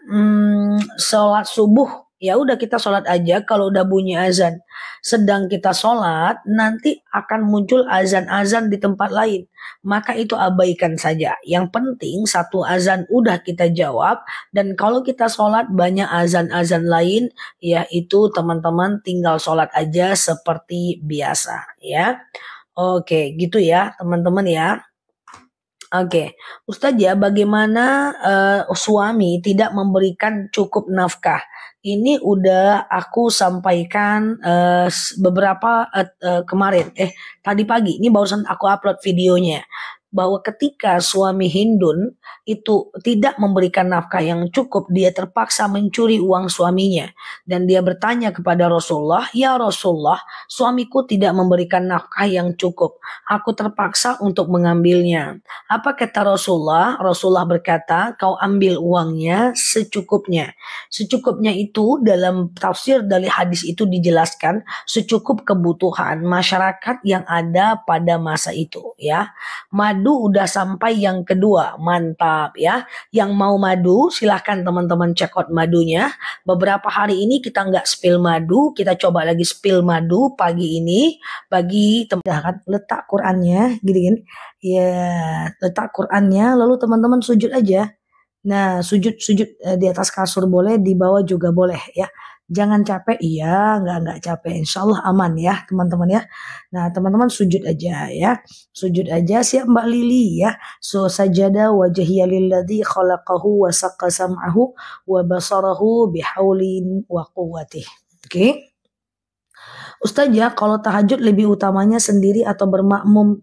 sholat subuh, ya udah kita sholat aja kalau udah bunyi azan. Sedang kita sholat, nanti akan muncul azan-azan di tempat lain. Maka itu abaikan saja. Yang penting satu azan udah kita jawab. Dan kalau kita sholat banyak azan-azan lain, ya itu teman-teman tinggal sholat aja seperti biasa ya. Oke, gitu ya teman-teman ya. Oke, Ustazah, bagaimana suami tidak memberikan cukup nafkah? Ini udah aku sampaikan beberapa kemarin, tadi pagi. Ini barusan aku upload videonya bahwa ketika suami Hindun itu tidak memberikan nafkah yang cukup, dia terpaksa mencuri uang suaminya dan dia bertanya kepada Rasulullah, "Ya Rasulullah, suamiku tidak memberikan nafkah yang cukup. Aku terpaksa untuk mengambilnya." Apa kata Rasulullah? Rasulullah berkata, kau ambil uangnya secukupnya. Secukupnya itu dalam tafsir dari hadis itu dijelaskan secukup kebutuhan masyarakat yang ada pada masa itu ya. Madu udah sampai yang kedua, mantap ya. Yang mau madu silahkan teman-teman check out madunya. Beberapa hari ini kita nggak spill madu, kita coba lagi spill madu pagi ini bagi teman-teman letak Qurannya gini kan. Ya, letak Qurannya, lalu teman-teman sujud aja. Nah, sujud-sujud di atas kasur boleh, di bawah juga boleh ya. Jangan capek, iya, nggak capek. Insya Allah aman ya, teman-teman ya. Nah, teman-teman sujud aja ya. Sujud aja, siap Mbak Lili ya. So sajada wajhiya lilladzi khalaqahu wa saqqa sam'ahu wa basarahu bihaulin wa quwwatih. Oke. Ustazah, kalau tahajud lebih utamanya sendiri atau bermakmum,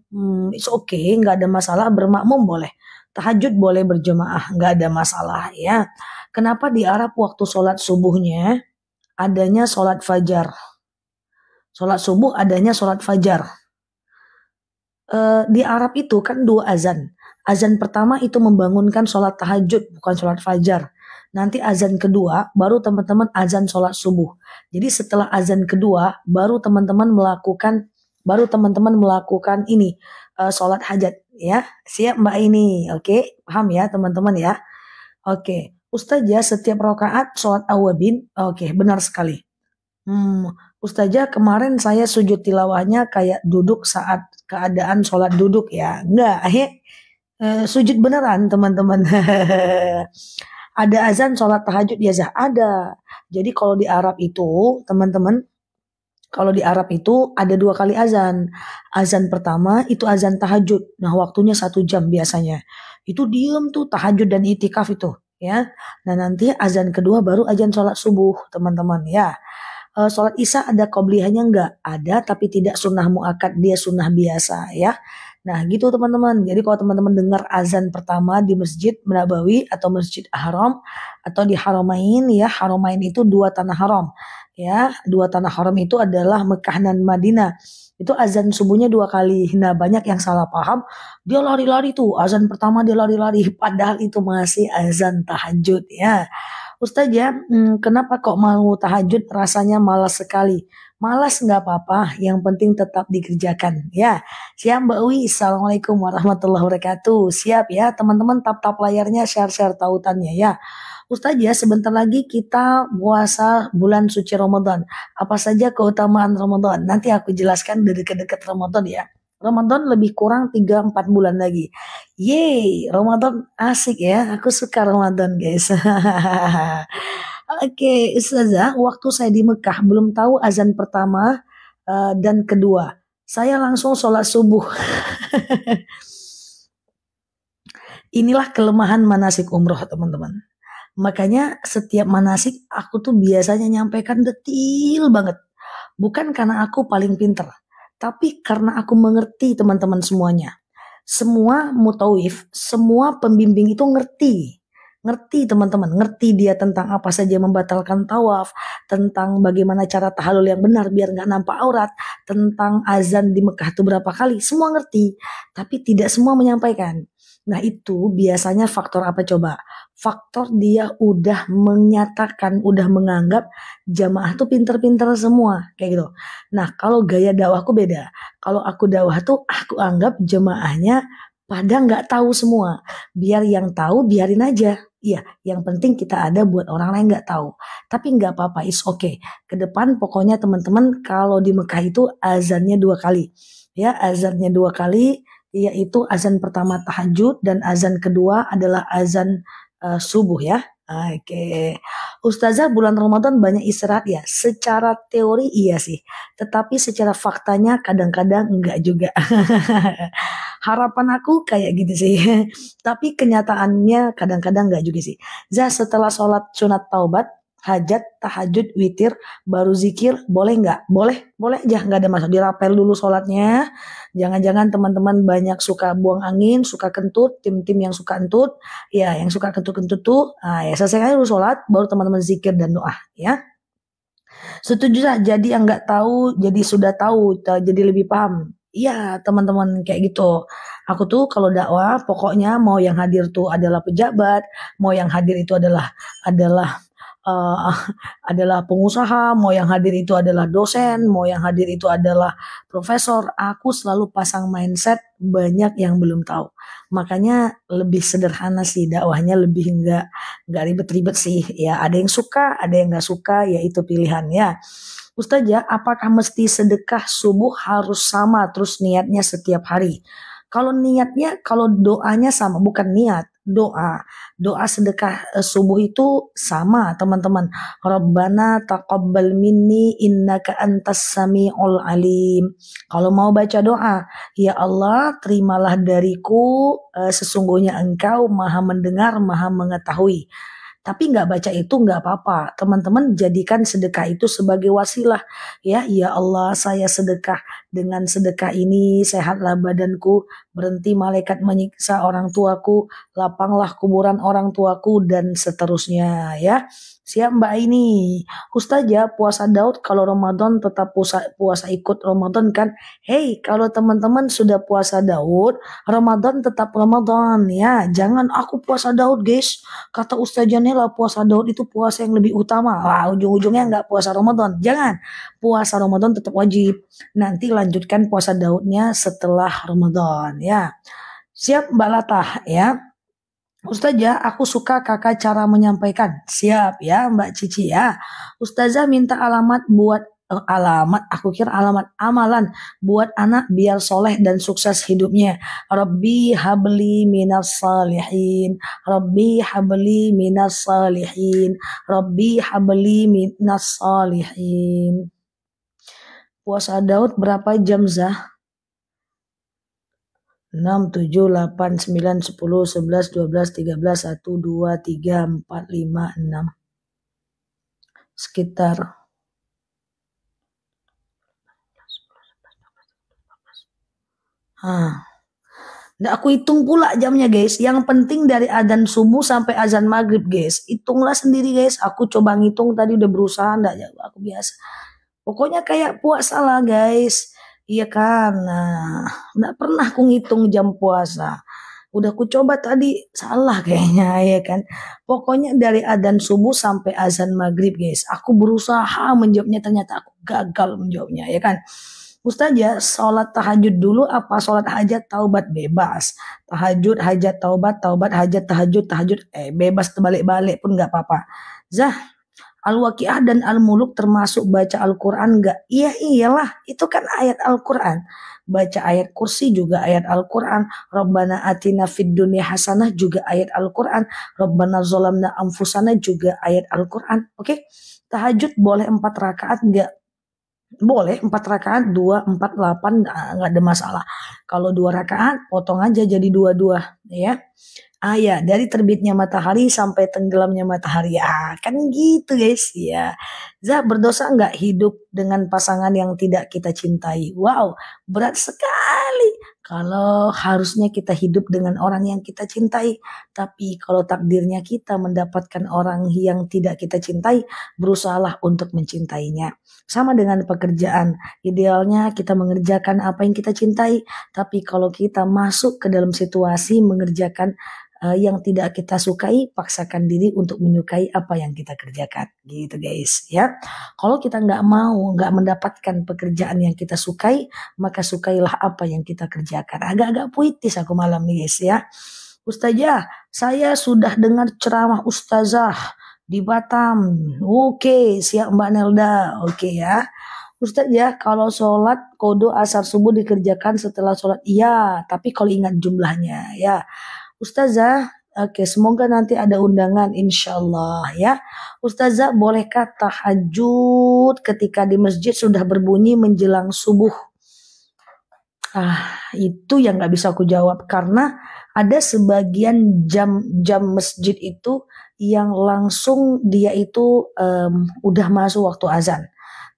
it's okay, nggak ada masalah, bermakmum boleh. Tahajud boleh berjemaah, nggak ada masalah ya. Kenapa di Arab waktu sholat subuhnya adanya sholat fajar? Sholat subuh adanya sholat fajar. Di Arab itu kan dua azan. Azan pertama itu membangunkan sholat tahajud, bukan sholat fajar. Nanti azan kedua, baru teman-teman azan sholat subuh. Jadi setelah azan kedua, baru teman-teman melakukan ini, sholat hajat ya. Siap Mbak ini, oke? Paham ya teman-teman ya? Oke, Ustazah setiap rakaat sholat awabin, oke benar sekali. Ustazah kemarin saya sujud tilawahnya kayak duduk saat keadaan sholat duduk ya. Enggak, sujud beneran teman-teman. Ada azan sholat tahajud ya Zah? Ada. Jadi kalau di Arab itu teman-teman, kalau di Arab itu ada dua kali azan. Azan pertama itu azan tahajud. Nah waktunya 1 jam biasanya. Itu diem tuh tahajud dan itikaf itu ya. Nah nanti azan kedua baru azan sholat subuh teman-teman ya. Sholat isya ada qobliyahnya enggak? Ada tapi tidak sunnah muakkad, dia sunnah biasa ya. Nah gitu teman-teman. Jadi kalau teman-teman dengar azan pertama di Masjid Nabawi atau Masjid Haram atau di Haramain ya, Haramain itu dua tanah haram ya. Dua tanah haram itu adalah Mekah dan Madinah. Itu azan subuhnya 2 kali. Nah banyak yang salah paham, dia lari-lari tuh azan pertama dia lari-lari, padahal itu masih azan tahajud ya. Ustazah, kenapa kok mau tahajud rasanya malas sekali? Malas nggak apa-apa, yang penting tetap dikerjakan. Ya, siap Mbak Wi. Assalamualaikum warahmatullahi wabarakatuh. Siap ya, teman-teman tap-tap layarnya, share-share tautannya ya. Ustazah, sebentar lagi kita puasa bulan suci Ramadan. Apa saja keutamaan Ramadan? Nanti aku jelaskan dari dekat-dekat Ramadan ya. Ramadan lebih kurang 3-4 bulan lagi. Yeay, Ramadan asik ya. Aku suka Ramadan guys. Oke, Ustazah, waktu saya di Mekah belum tahu azan pertama dan kedua. Saya langsung sholat subuh. Inilah kelemahan manasik umroh teman-teman. Makanya setiap manasik aku tuh biasanya nyampaikan detail banget. Bukan karena aku paling pinter. Tapi karena aku mengerti teman-teman semuanya. Semua mutawif, semua pembimbing itu ngerti. Ngerti teman-teman, ngerti dia tentang apa saja membatalkan tawaf, tentang bagaimana cara tahalul yang benar biar nggak nampak aurat, tentang azan di Mekah itu berapa kali, semua ngerti. Tapi tidak semua menyampaikan. Nah itu biasanya faktor apa coba? Faktor dia udah menyatakan, udah menganggap jamaah tuh pinter-pinter semua kayak gitu. Nah kalau gaya dakwahku beda. Kalau aku dakwah tuh aku anggap jemaahnya pada nggak tahu semua. Biar yang tahu biarin aja. Iya, yang penting kita ada buat orang lain nggak tahu. Tapi nggak apa-apa, is okay. Ke depan pokoknya teman-teman kalau di Mekah itu azannya 2 kali. Ya, azannya 2 kali, yaitu azan pertama tahajud dan azan kedua adalah azan subuh ya. Oke. Ustazah bulan Ramadan banyak istirahat ya. Secara teori iya sih. Tetapi secara faktanya kadang-kadang enggak juga. Harapan aku kayak gitu sih. Tapi kenyataannya kadang-kadang enggak juga sih. Zah setelah sholat sunat taubat, hajat, tahajud, witir, baru zikir, boleh nggak? Boleh, boleh aja, nggak ada masalah. Dirapel dulu sholatnya. Jangan-jangan teman-teman banyak suka buang angin, suka kentut, tim-tim yang suka kentut, ya yang suka kentut-kentut tuh, ya selesai dulu sholat, baru teman-teman zikir dan doa, ya. Setuju lah, jadi yang nggak tahu, jadi sudah tahu, jadi lebih paham. Iya, teman-teman kayak gitu. Aku tuh kalau dakwah, pokoknya mau yang hadir tuh adalah pejabat, mau yang hadir itu adalah eh, adalah pengusaha, mau yang hadir itu adalah dosen, mau yang hadir itu adalah profesor. Aku selalu pasang mindset banyak yang belum tahu. Makanya lebih sederhana sih dakwahnya, lebih nggak ribet-ribet sih. Ya ada yang suka, ada yang nggak suka, ya itu pilihan ya. Ustazah, apakah mesti sedekah subuh harus sama terus niatnya setiap hari? Kalau niatnya, kalau doanya sama, bukan niat, doa. Doa sedekah subuh itu sama, teman-teman. Rabbana taqabbal minni innaka antas sami'ul alim. Kalau mau baca doa, ya Allah, terimalah dariku, sesungguhnya Engkau Maha mendengar, Maha mengetahui. Tapi nggak baca itu nggak apa-apa. Teman-teman jadikan sedekah itu sebagai wasilah. Ya, ya Allah saya sedekah. Dengan sedekah ini sehatlah badanku. Berhenti malaikat menyiksa orang tuaku. Lapanglah kuburan orang tuaku dan seterusnya ya. Siap Mbak ini. Ustazah puasa Daud kalau Ramadan tetap puasa ikut Ramadan kan. Hey kalau teman-teman sudah puasa Daud. Ramadan tetap Ramadan ya. Jangan aku puasa Daud guys. Kata Ustazah Nela puasa Daud itu puasa yang lebih utama. Wah ujung-ujungnya nggak puasa Ramadan. Jangan. Puasa Ramadan tetap wajib. Nanti lanjutkan puasa Daudnya setelah Ramadan ya. Siap Mbak Latah ya. Ustazah, aku suka kakak cara menyampaikan. Siap ya Mbak Cici ya. Ustazah minta alamat buat alamat, aku kira alamat amalan buat anak biar soleh dan sukses hidupnya. Rabbi habli minas salihin. Rabbi habli minas salihin. Rabbi habli minas salihin. Puasa Daud berapa jam Zah? 6, 7, 8, 9, 10, 11, 12, 13, 1, 2, 3, 4, 5, 6. Sekitar 'ah, Nggak aku hitung pula jamnya guys. Yang penting dari adzan subuh sampai azan maghrib guys. Hitunglah sendiri guys. Aku coba ngitung tadi udah berusaha enggak ya. Aku biasa. Pokoknya kayak puasa lah guys. Iya kan. Nah, nggak pernah aku ngitung jam puasa. Udah aku coba tadi salah kayaknya ya kan. Pokoknya dari adzan subuh sampai azan maghrib guys. Aku berusaha menjawabnya ternyata aku gagal menjawabnya ya kan. Ustazah, sholat tahajud dulu apa sholat hajat taubat bebas? Tahajud, hajat, taubat, taubat, hajat, tahajud, tahajud, bebas terbalik-balik pun nggak apa-apa. Zah, Al-Waqiah dan Al-Muluk termasuk baca Al-Quran nggak? Iya iyalah, itu kan ayat Al-Quran. Baca ayat kursi juga ayat Al-Quran. Rabbana atina fid dunya hasanah juga ayat Al-Quran. Rabbana zolamna anfusana juga ayat Al-Quran. Oke, tahajud boleh 4 rakaat nggak? Boleh 4 rakaat, 2, 4, 8, nggak ada masalah. Kalau 2 rakaat, potong aja jadi 2-2 ya. Ya dari terbitnya matahari sampai tenggelamnya matahari. Kan gitu guys ya. Zah berdosa nggak hidup dengan pasangan yang tidak kita cintai? Wow, berat sekali. Kalau harusnya kita hidup dengan orang yang kita cintai. Tapi kalau takdirnya kita mendapatkan orang yang tidak kita cintai, berusahalah untuk mencintainya. Sama dengan pekerjaan, idealnya kita mengerjakan apa yang kita cintai, tapi kalau kita masuk ke dalam situasi mengerjakan yang tidak kita sukai, paksakan diri untuk menyukai apa yang kita kerjakan, gitu guys ya. Kalau kita nggak mendapatkan pekerjaan yang kita sukai, maka sukailah apa yang kita kerjakan. Agak-agak puitis aku malam nih guys ya. Ustazah, saya sudah dengar ceramah Ustazah di Batam. Oke, siap Mbak Nelda. Oke ya. Ustaz ya, kalau sholat kodo asar subuh dikerjakan setelah sholat. Iya, tapi kalau ingat jumlahnya ya. Ustazah, oke, semoga nanti ada undangan insyaallah ya. Ustazah, bolehkah tahajud ketika di masjid sudah berbunyi menjelang subuh? Itu yang nggak bisa aku jawab karena ada sebagian jam-jam masjid itu yang langsung dia itu udah masuk waktu azan.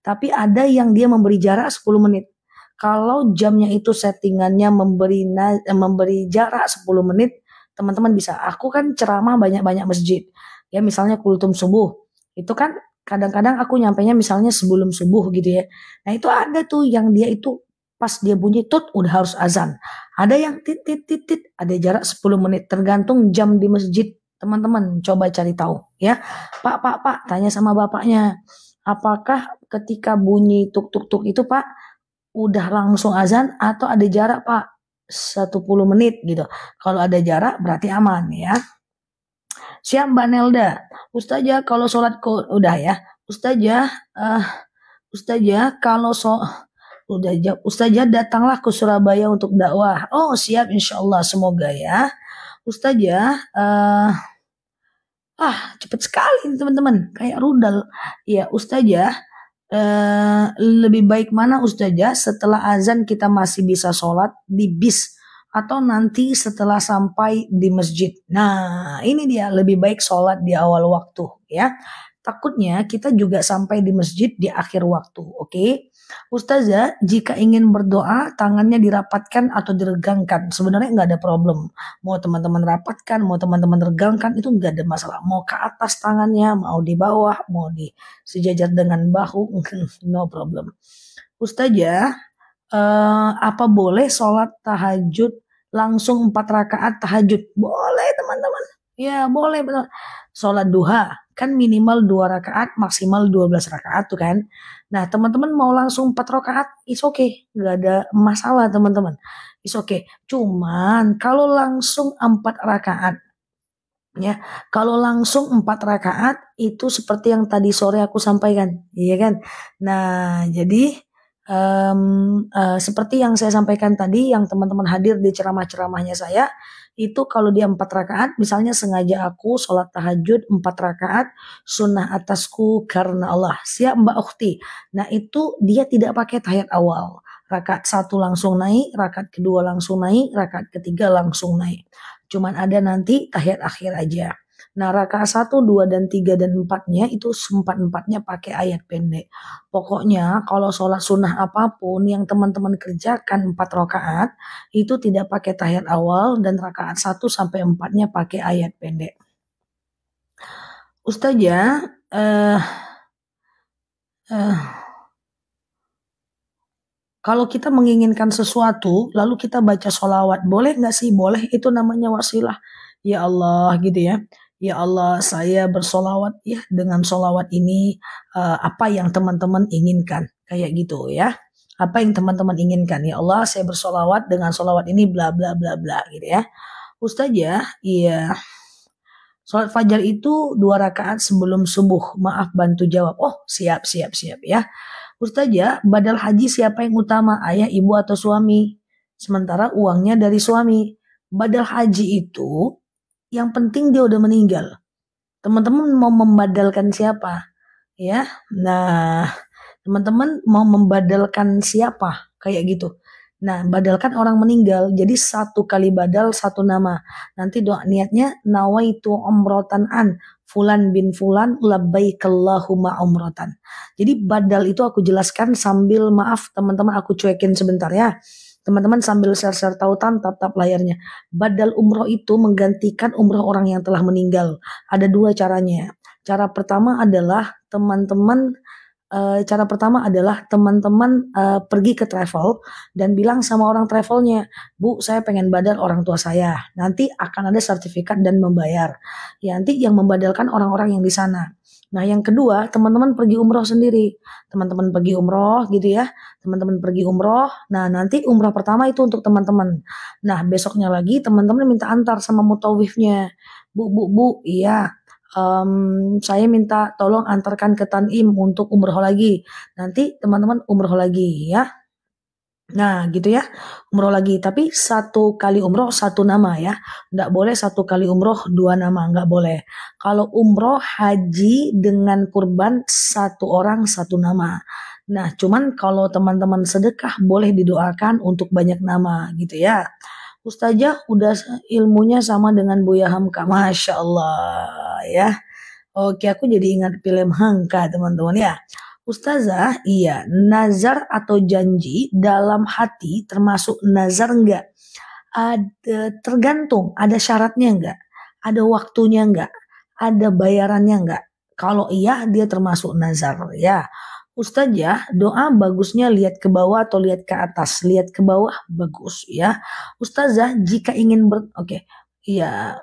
Tapi ada yang dia memberi jarak 10 menit. Kalau jamnya itu settingannya memberi jarak 10 menit, teman-teman bisa. Aku kan ceramah banyak-banyak masjid. Ya misalnya kultum subuh. Itu kan kadang-kadang aku nyampainya misalnya sebelum subuh gitu ya. Nah itu ada tuh yang dia itu pas dia bunyi tut udah harus azan. Ada yang tit tit tit tit, ada jarak 10 menit tergantung jam di masjid. Teman-teman coba cari tahu ya. Pak, tanya sama bapaknya. Apakah ketika bunyi tuk tuk tuk itu Pak udah langsung azan atau ada jarak Pak 10 menit gitu. Kalau ada jarak berarti aman ya. Siap Mbak Nelda. Ustazah kalau sholat udah ya. Ustazah Ustazah kalau udah jawab. Ustazah datanglah ke Surabaya untuk dakwah. Oh siap insyaallah semoga ya. Ustazah cepet sekali teman-teman kayak rudal. Ya Ustazah lebih baik mana Ustazah setelah azan kita masih bisa sholat di bis atau nanti setelah sampai di masjid. Nah ini dia lebih baik sholat di awal waktu ya. Takutnya kita juga sampai di masjid di akhir waktu. Oke. Ustazah, jika ingin berdoa tangannya dirapatkan atau diregangkan. Sebenarnya nggak ada problem. Mau teman-teman rapatkan, mau teman-teman regangkan itu nggak ada masalah. Mau ke atas tangannya, mau di bawah, mau di sejajar dengan bahu, no problem. Ustazah, apa boleh sholat tahajud langsung 4 rakaat tahajud? Boleh teman-teman. Ya boleh benar. Sholat duha kan minimal 2 rakaat maksimal 12 rakaat tuh kan. Nah teman-teman mau langsung 4 rakaat it's okay. Gak ada masalah teman-teman. It's okay. Cuman kalau langsung 4 rakaat ya. Kalau langsung 4 rakaat itu seperti yang tadi sore aku sampaikan. Iya kan. Nah jadi seperti yang saya sampaikan tadi yang teman-teman hadir di ceramah-ceramahnya saya itu kalau dia 4 rakaat misalnya sengaja aku sholat tahajud 4 rakaat sunnah atasku karena Allah siap Mbak Ukhti. Nah itu dia tidak pakai tahiyat awal, rakaat 1 langsung naik, rakaat kedua langsung naik, rakaat ketiga langsung naik, cuman ada nanti tahiyat akhir aja. Nah rakaat 1, 2, dan 3 dan 4-nya itu 4-4-nya pakai ayat pendek. Pokoknya kalau sholat sunnah apapun yang teman-teman kerjakan 4 rakaat itu tidak pakai tahiyat awal dan rakaat 1 sampai 4-nya pakai ayat pendek. Ustazah, kalau kita menginginkan sesuatu lalu kita baca sholawat, boleh nggak sih? Boleh, itu namanya wasilah. Ya Allah gitu ya. Ya Allah saya bersolawat ya dengan solawat ini apa yang teman-teman inginkan. Kayak gitu ya. Apa yang teman-teman inginkan. Ya Allah saya bersolawat dengan solawat ini bla bla bla bla gitu ya. Ustazah, iya. Sholat fajar itu 2 rakaat sebelum subuh. Maaf bantu jawab. Oh siap ya. Ustazah, badal haji siapa yang utama? Ayah, ibu atau suami? Sementara uangnya dari suami. Badal haji itu yang penting dia udah meninggal. Teman-teman mau membadalkan siapa? Ya. Nah, teman-teman mau membadalkan siapa? Kayak gitu. Nah, badalkan orang meninggal. Jadi 1 kali badal 1 nama. Nanti doa niatnya nawaitu umrotan an fulan bin fulan labbaikallahumma umrotan. Jadi badal itu aku jelaskan sambil maaf teman-teman aku cuekin sebentar ya. Teman-teman sambil share-share tautan tap-tap layarnya. Badal umroh itu menggantikan umroh orang yang telah meninggal. Ada 2 caranya. Cara pertama adalah teman-teman Cara pertama adalah teman-teman pergi ke travel dan bilang sama orang travelnya, Bu, saya pengen badal orang tua saya. Nanti akan ada sertifikat dan membayar. Ya, nanti yang membadalkan orang-orang yang di sana. Nah, yang kedua, teman-teman pergi umroh sendiri. Teman-teman pergi umroh gitu ya. Teman-teman pergi umroh. Nah, nanti umroh pertama itu untuk teman-teman. Nah, besoknya lagi teman-teman minta antar sama mutawifnya. Bu, iya. Saya minta tolong antarkan ke Tanim untuk umroh lagi. Nanti teman-teman umroh lagi ya. Nah gitu ya, umroh lagi. Tapi satu kali umroh satu nama ya. Nggak boleh satu kali umroh dua nama, nggak boleh. Kalau umroh haji dengan kurban satu orang satu nama. Nah cuman kalau teman-teman sedekah boleh didoakan untuk banyak nama gitu ya. Ustazah udah ilmunya sama dengan Buya Hamka. Masya Allah ya. Oke, aku jadi ingat film Hamka teman-teman ya. Ustazah, iya, nazar atau janji dalam hati termasuk nazar enggak? Ada tergantung, ada syaratnya enggak? Ada waktunya enggak? Ada bayarannya enggak? Kalau iya, dia termasuk nazar ya. Ustazah, doa bagusnya lihat ke bawah atau lihat ke atas? Lihat ke bawah bagus ya. Ustazah, jika ingin oke, iya,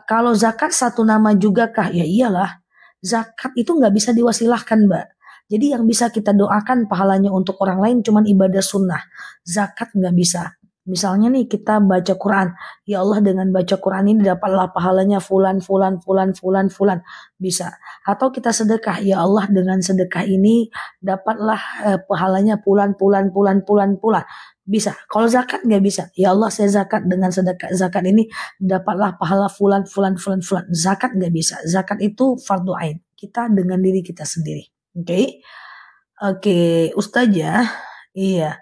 kalau zakat satu nama juga kah? Ya iyalah. Zakat itu nggak bisa diwasilahkan, Mbak. Jadi yang bisa kita doakan pahalanya untuk orang lain cuman ibadah sunnah. Zakat nggak bisa. Misalnya nih kita baca Quran. Ya Allah dengan baca Quran ini dapatlah pahalanya fulan, fulan, fulan, fulan, fulan. Bisa. Atau kita sedekah. Ya Allah dengan sedekah ini dapatlah pahalanya fulan, fulan, fulan, fulan, fulan. Bisa. Kalau zakat nggak bisa. Ya Allah saya zakat dengan sedekah zakat ini dapatlah pahala fulan, fulan, fulan, fulan. Zakat nggak bisa. Zakat itu fardu ain. Kita dengan diri kita sendiri. Oke. Okay? Oke, Ustazah. Iya.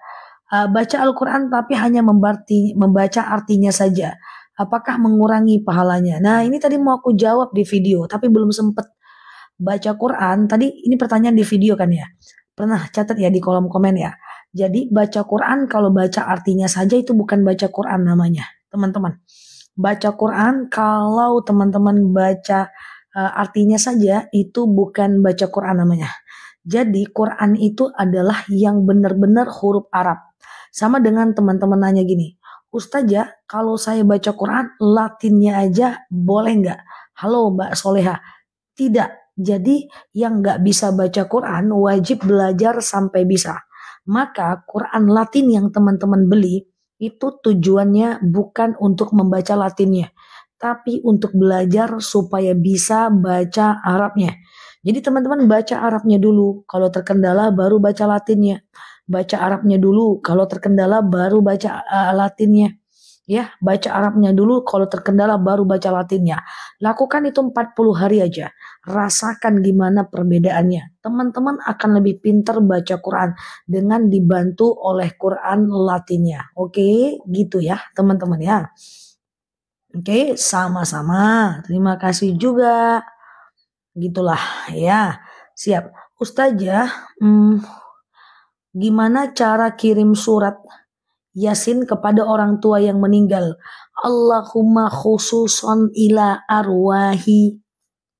Baca Al-Quran tapi hanya membaca artinya saja. Apakah mengurangi pahalanya? Nah, ini tadi mau aku jawab di video, tapi belum sempat baca Quran. Tadi ini pertanyaan di video kan ya? Pernah catat ya di kolom komen ya. Jadi baca Quran kalau baca artinya saja itu bukan baca Quran namanya, teman-teman. Baca Quran kalau teman-teman baca artinya saja itu bukan baca Quran namanya. Jadi Quran itu adalah yang benar-benar huruf Arab. Sama dengan teman-teman nanya gini, Ustazah kalau saya baca Quran Latinnya aja boleh nggak? Halo Mbak Soleha, tidak. Jadi yang nggak bisa baca Quran wajib belajar sampai bisa. Maka Quran Latin yang teman-teman beli itu tujuannya bukan untuk membaca Latinnya, tapi untuk belajar supaya bisa baca Arabnya. Jadi teman-teman baca Arabnya dulu, kalau terkendala baru baca Latinnya. Baca Arabnya dulu, kalau terkendala baru baca Latinnya. Ya, baca Arabnya dulu, kalau terkendala baru baca Latinnya. Lakukan itu 40 hari aja. Rasakan gimana perbedaannya. Teman-teman akan lebih pintar baca Quran dengan dibantu oleh Quran Latinnya. Oke, gitu ya teman-teman ya. Oke, sama-sama. Terima kasih juga. Gitulah ya. Siap. Ustazah, gimana cara kirim surat Yasin kepada orang tua yang meninggal? Allahumma khususon ila arwahi.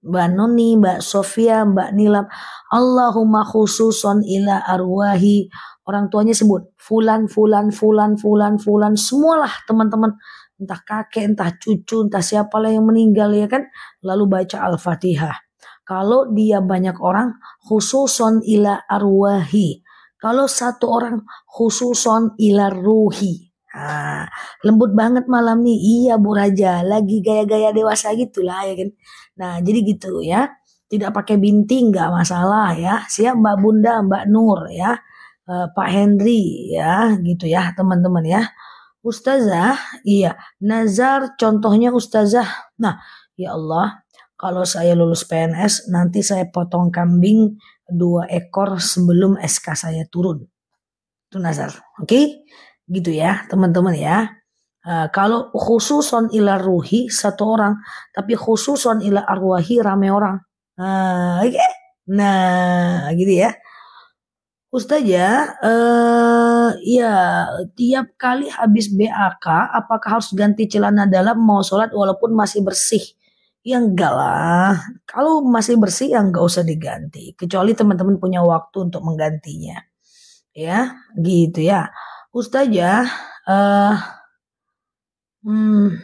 Mbak Noni, Mbak Sofia, Mbak Nilam. Allahumma khususon ila arwahi. Orang tuanya sebut fulan, fulan, fulan, fulan, fulan. Semualah teman-teman. Entah kakek, entah cucu, entah siapalah yang meninggal ya kan. Lalu baca Al-Fatihah. Kalau dia banyak orang, khususon ila arwahi. Kalau satu orang, khususon ila ruhi. Nah, lembut banget malam nih. Iya Bu Raja, lagi gaya-gaya dewasa gitulah ya kan. Nah, jadi gitu ya. Tidak pakai binti nggak masalah ya. Siap Mbak Bunda, Mbak Nur ya. Pak Henry ya, gitu ya teman-teman ya. Ustazah, iya. Nazar contohnya Ustazah. Nah, ya Allah, kalau saya lulus PNS, nanti saya potong kambing 2 ekor sebelum SK saya turun. Itu nazar. Oke? Gitu ya, teman-teman ya. Kalau khususon ila ruhi satu orang, tapi khususon ila arwahi rame orang. Oke? Nah, gitu ya. Ustazah, ya tiap kali habis BAK, apakah harus ganti celana dalam mau sholat walaupun masih bersih? Ya enggak lah. Kalau masih bersih ya enggak usah diganti. Kecuali teman-teman punya waktu untuk menggantinya. Ya, gitu ya. Ustazah, eh hmm,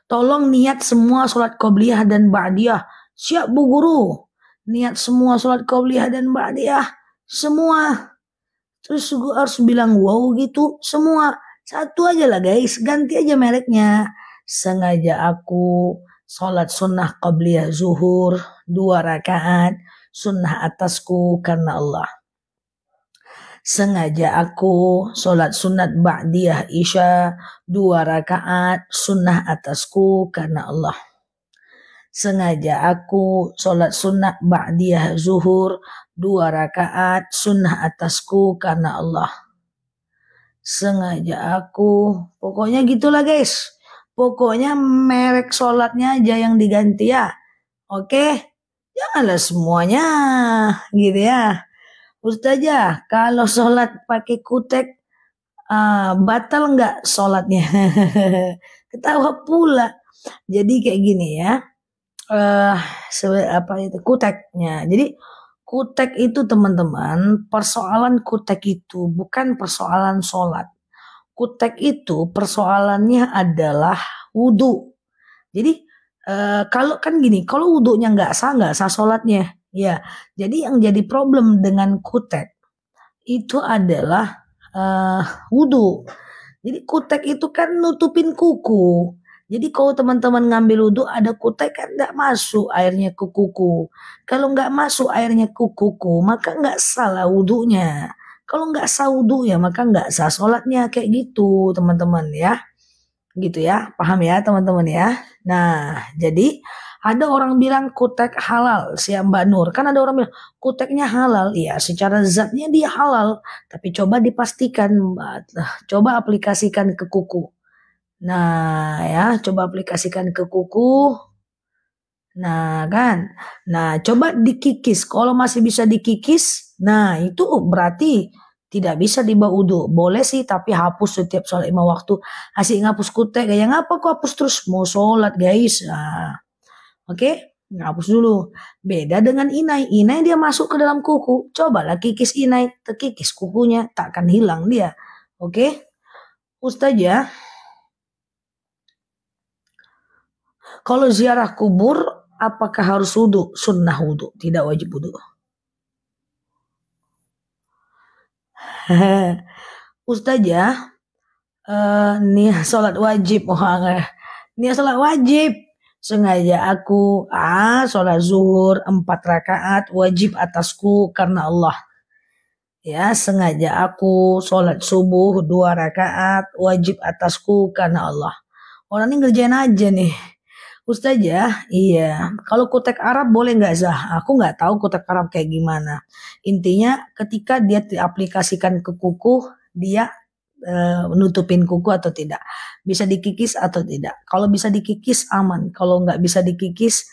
tolong niat semua sholat qobliyah dan ba'diyah. Siap Bu Guru. Niat semua sholat qobliyah dan ba'diyah. Semua. Terus gue harus bilang wow gitu. Semua. Satu aja lah guys. Ganti aja mereknya. Sengaja aku sholat sunnah qobliyah zuhur. 2 rakaat. Sunnah atasku karena Allah. Sengaja aku sholat sunat ba'diyah isya 2 rakaat sunnah atasku karena Allah. Sengaja aku sholat sunat ba'diyah zuhur 2 rakaat sunnah atasku karena Allah. Sengaja aku, pokoknya gitulah guys. Pokoknya merek sholatnya aja yang diganti ya. Oke, janganlah semuanya gitu ya. Ustazah, kalau sholat pakai kutek batal nggak sholatnya? Ketawa pula. Jadi kayak gini ya. eh apa itu kuteknya. Jadi kutek itu teman-teman, persoalan kutek itu bukan persoalan sholat. Kutek itu persoalannya adalah wudhu. Jadi kalau kan gini, kalau wudhunya nggak sah sholatnya. Ya, jadi yang jadi problem dengan kutek itu adalah wudhu. Jadi kutek itu kan nutupin kuku. Jadi kalau teman-teman ngambil wudhu ada kutek kan nggak masuk airnya ke kuku. Kalau nggak masuk airnya ke kuku maka nggak salah wudhunya. Kalau nggak sah wudhu ya maka nggak sah sholatnya kayak gitu teman-teman ya. Gitu ya, paham ya teman-teman ya. Nah, jadi ada orang bilang kutek halal, siap Mbak Nur. Kan ada orang bilang kuteknya halal. Iya, secara zatnya dia halal. Tapi coba dipastikan, coba aplikasikan ke kuku. Nah ya, coba aplikasikan ke kuku. Nah kan, nah coba dikikis. Kalau masih bisa dikikis, nah itu berarti tidak bisa dibawa wudhu. Boleh sih tapi hapus setiap sholat 5 waktu. Asik ngapus kutek, ya ngapa kok hapus terus? Mau sholat guys. Nah, oke, ngapus dulu. Beda dengan inai. Inai dia masuk ke dalam kuku. Cobalah kikis inai, terkikis kukunya, takkan hilang dia. Oke, Ustazah, kalau ziarah kubur, apakah harus wudhu? Sunnah wudhu, tidak wajib wudhu. Ustazah, nih sholat wajib. Nih sholat wajib. Sengaja aku sholat zuhur 4 rakaat wajib atasku karena Allah. Ya, sengaja aku sholat subuh 2 rakaat wajib atasku karena Allah. Orang ini ngerjain aja nih. Ustazah, iya. Kalau kutek Arab boleh nggak Zah? Aku nggak tahu kutek Arab kayak gimana. Intinya ketika dia diaplikasikan ke kuku, dia nutupin kuku atau tidak. Bisa dikikis atau tidak. Kalau bisa dikikis aman. Kalau nggak bisa dikikis,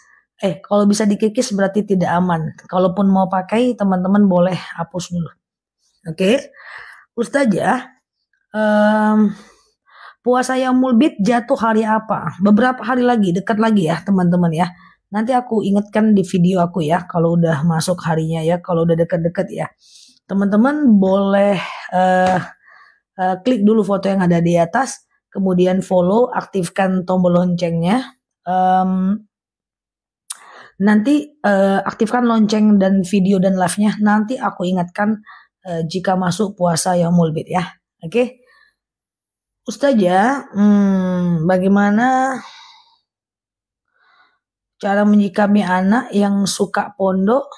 kalau bisa dikikis berarti tidak aman. Kalaupun mau pakai, teman-teman boleh hapus dulu. Oke, Ustazah, puasa Yaumul Bid jatuh hari apa? Beberapa hari lagi, dekat lagi ya teman-teman ya. Nanti aku ingatkan di video aku ya, kalau udah masuk harinya ya, kalau udah dekat-dekat ya. Teman-teman boleh klik dulu foto yang ada di atas, kemudian follow, aktifkan tombol loncengnya. Nanti aktifkan lonceng dan video dan live-nya. Nanti aku ingatkan jika masuk puasa Yaumul Bid ya. Oke. Ustazah, bagaimana cara menyikapi anak yang suka pondok